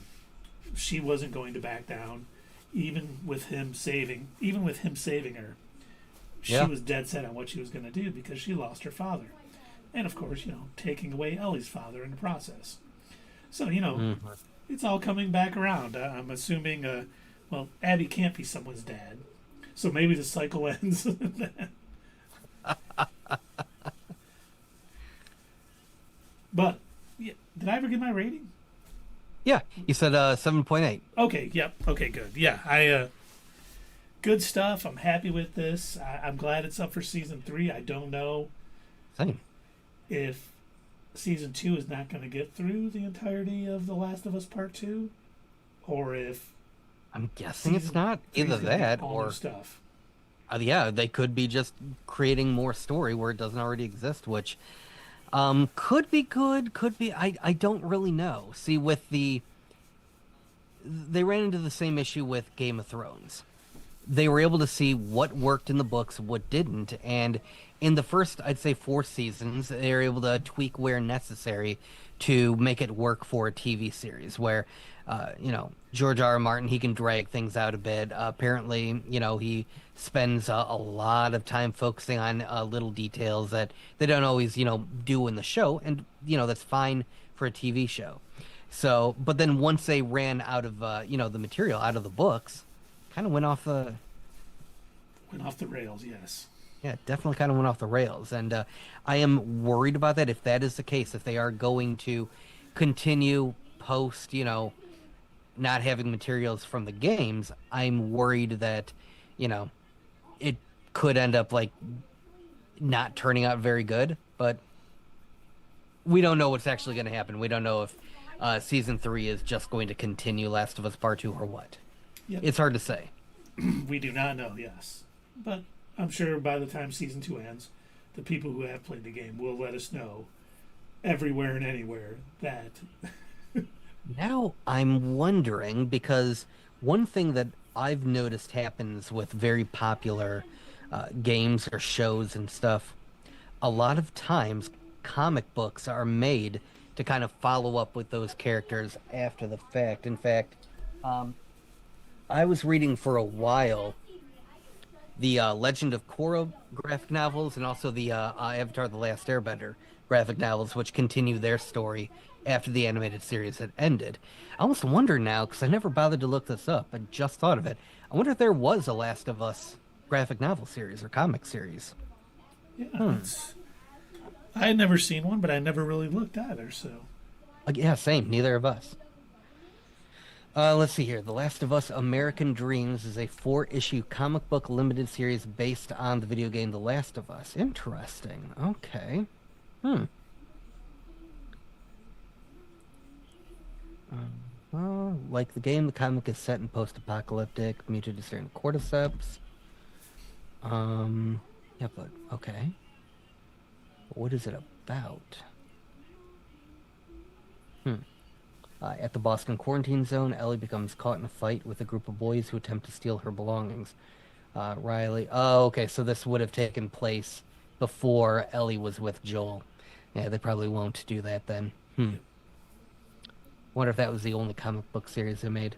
She wasn't going to back down, even with him saving her. She was dead set on what she was going to do because she lost her father, and of course, taking away Ellie's father in the process. So it's all coming back around. I'm assuming, Abby can't be someone's dad, so maybe the cycle ends. But did I ever get my rating? Yeah, you said 7.8. Okay, yep. Okay, good. Yeah, good stuff. I'm happy with this. I'm glad it's up for season 3. I don't know if season 2 is not going to get through the entirety of The Last of Us Part 2, or if I'm guessing it's not either that all new or stuff. yeah, they could be just creating more story where it doesn't already exist, which could be good, could be I don't really know. See, with they ran into the same issue with Game of Thrones. They were able to see what worked in the books, what didn't, and in the first, I'd say 4 seasons, they were able to tweak where necessary to make it work for a TV series. Where, George R. R. Martin, he can drag things out a bit. Apparently, he spends a lot of time focusing on little details that they don't always, do in the show, and that's fine for a TV show. So, but then once they ran out of, the material out of the books, kind of went off the rails. Yes. Yeah, definitely kind of went off the rails, and I am worried about that. If that is the case, if they are going to continue post, not having materials from the games, I'm worried that, it could end up like not turning out very good. But we don't know what's actually going to happen. We don't know if season 3 is just going to continue Last of Us Part 2 or what. Yep. It's hard to say. We do not know, yes. But I'm sure by the time season 2 ends, the people who have played the game will let us know everywhere and anywhere that... Now I'm wondering, because one thing that I've noticed happens with very popular games or shows and stuff, a lot of times comic books are made to kind of follow up with those characters after the fact. In fact, I was reading for a while the Legend of Korra graphic novels and also the Avatar: The Last Airbender graphic novels, which continue their story after the animated series had ended. I almost wonder now, because I never bothered to look this up, I just thought of it. I wonder if there was a Last of Us graphic novel series or comic series. Yeah, I had never seen one, but I never really looked either, so... Yeah, same. Neither of us. Let's see here. The Last of Us American Dreams is a 4-issue comic book limited series based on the video game The Last of Us. Interesting. Okay. Like the game, the comic is set in post-apocalyptic, mutated certain cordyceps. Yeah, but okay. What is it about? At the Boston quarantine zone, Ellie becomes caught in a fight with a group of boys who attempt to steal her belongings. Riley. Oh, okay, so this would have taken place before Ellie was with Joel. Yeah, they probably won't do that then. Wonder if that was the only comic book series they made.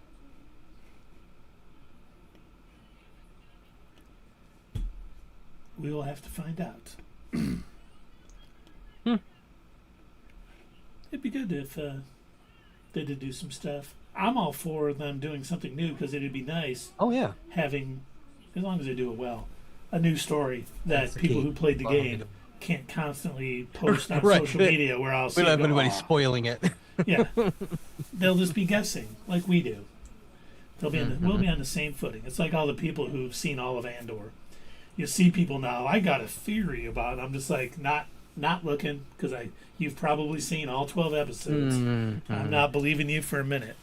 We will have to find out. It'd be good if they did do some stuff. I'm all for them doing something new because it'd be nice. Oh, yeah. Having, as long as they do it well, a new story that people who played the game can't constantly post on social media where I'll see. We don't have anybody spoiling it. Yeah. They'll just be guessing like we do. They'll be we'll be on the same footing. It's like all the people who've seen all of Andor. You see people now, I got a theory about it. I'm just like, not looking, because you've probably seen all 12 episodes. I'm not believing you for a minute.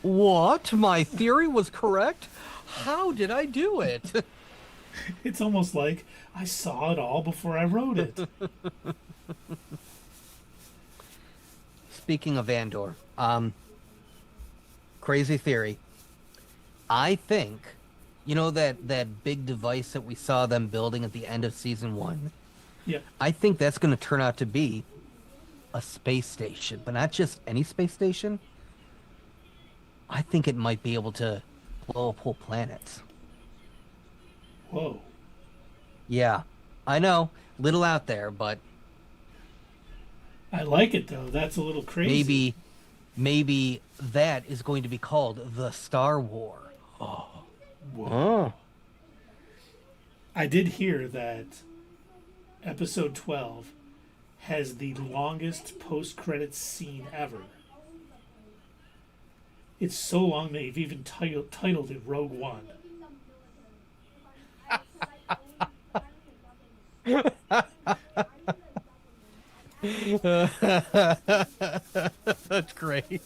What? My theory was correct? How did I do it? It's almost like I saw it all before I wrote it. Speaking of Andor, crazy theory. I think, that big device that we saw them building at the end of season 1? Yeah. I think that's going to turn out to be a space station, but not just any space station. I think it might be able to blow up whole planets. Whoa. Yeah, I know, little out there, but I like it though. That's a little crazy. Maybe that is going to be called the Star War. Oh. Whoa. Oh. I did hear that episode 12 has the longest post-credits scene ever. It's so long they've even titled it Rogue One. That's great.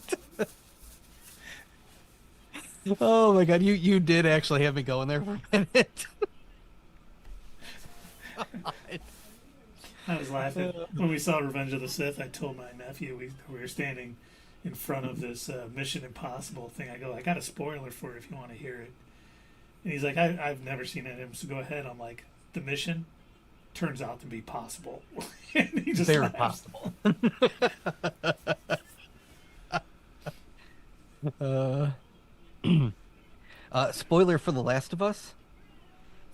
Oh my god, you did actually have me going there for a minute. I was laughing when we saw Revenge of the Sith. I told my nephew we were standing in front of this Mission Impossible thing. I go, I got a spoiler for it if you want to hear it. And he's like, I've never seen it, so go ahead. I'm like, the mission turns out to be possible. And he just Very laughs. possible. Spoiler for The Last of Us.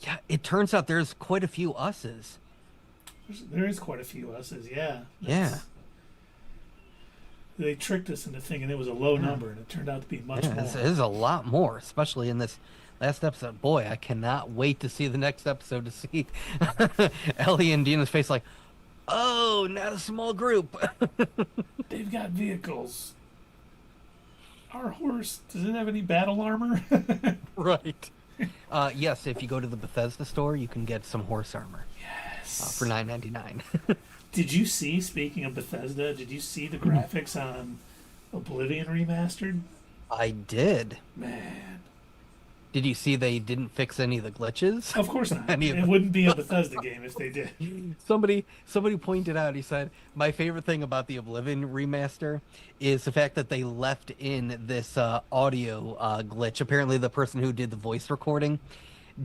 Yeah, it turns out there's quite a few us's. There is quite a few us's, yeah. Yeah. They tricked us into thinking it was a low number, and it turned out to be much more. It is a lot more, especially in this last episode. Boy, I cannot wait to see the next episode to see Ellie and Dina's face like, oh, not a small group. They've got vehicles. Our horse, does it have any battle armor? Right. Yes, if you go to the Bethesda store, you can get some horse armor. Yes. For $9.99. Did you see, speaking of Bethesda, did you see the graphics on Oblivion Remastered? I did. Man. Did you see they didn't fix any of the glitches? Of course not. Any of It them. wouldn't be a Bethesda game if they did. Somebody pointed out, he said, my favorite thing about the Oblivion remaster is the fact that they left in this audio glitch. Apparently the person who did the voice recording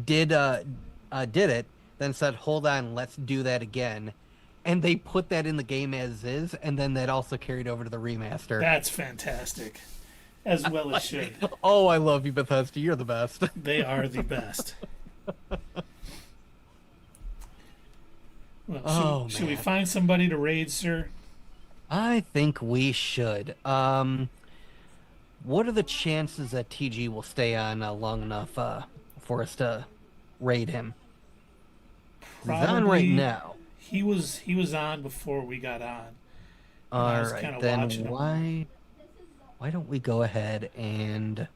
did it, then said, hold on, let's do that again. And they put that in the game as is, and then that also carried over to the remaster. That's fantastic. As well it should. Oh, I love you, Bethesda. You're the best. They are the best. Well, should we find somebody to raid, sir? I think we should. What are the chances that TG will stay on long enough for us to raid him? He's on right now. He was on before we got on. All right, then why don't we go ahead and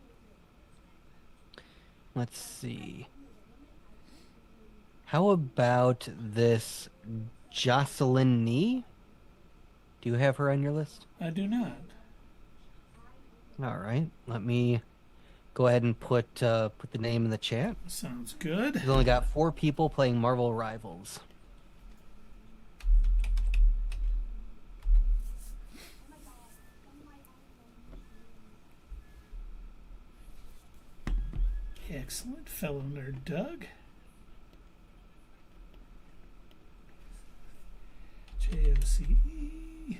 let's see. How about this Jocelyn Nee? Do you have her on your list? I do not. All right, let me go ahead and put the name in the chat. Sounds good. We've only got 4 people playing Marvel Rivals. Excellent, fellow nerd Doug. JOCELYNNI.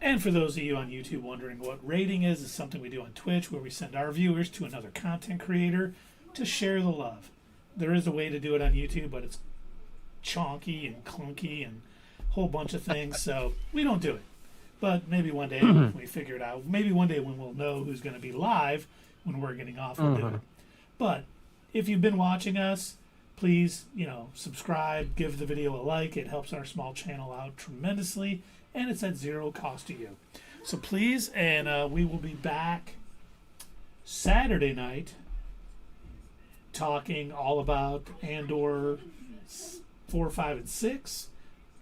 And for those of you on YouTube wondering what rating is, it's something we do on Twitch where we send our viewers to another content creator to share the love. There is a way to do it on YouTube, but it's chonky and clunky and a whole bunch of things, so we don't do it. But maybe one day when we figure it out. Maybe one day when we'll know who's going to be live when we're getting off, we'll do it. But if you've been watching us, please, subscribe, give the video a like. It helps our small channel out tremendously, and it's at zero cost to you. So please, and we will be back Saturday night talking all about Andor 4, 5, and 6,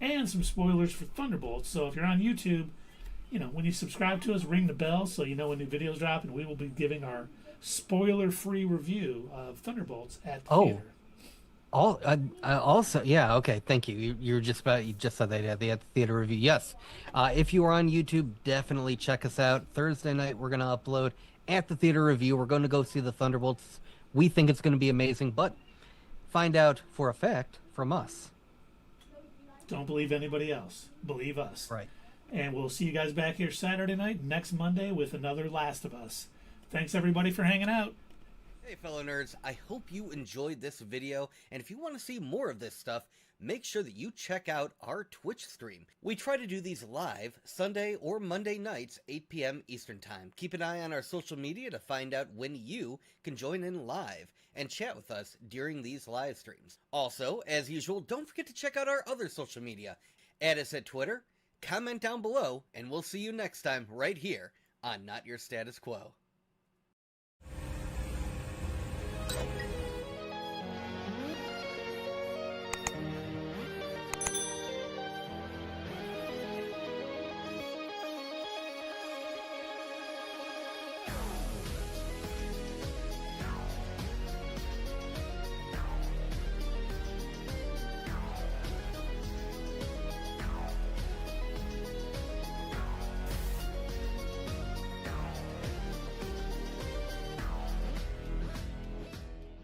and some spoilers for Thunderbolts. So if you're on YouTube, when you subscribe to us, ring the bell so you know when new videos drop, and we will be giving our spoiler-free review of Thunderbolts at the theater. Also, yeah, okay, thank you. You just said that at the theater review. Yes, if you are on YouTube, definitely check us out. Thursday night, we're going to upload at the theater review. We're going to go see the Thunderbolts. We think it's going to be amazing, but find out for a fact from us. Don't believe anybody else. Believe us. Right. And we'll see you guys back here Saturday night, next Monday, with another Last of Us. Thanks, everybody, for hanging out. Hey, fellow nerds. I hope you enjoyed this video, and if you want to see more of this stuff, make sure that you check out our Twitch stream. We try to do these live Sunday or Monday nights, 8 p.m. Eastern Time. Keep an eye on our social media to find out when you can join in live and chat with us during these live streams. Also, as usual, don't forget to check out our other social media. Add us at Twitter, comment down below, and we'll see you next time right here on Not Your Status Quo.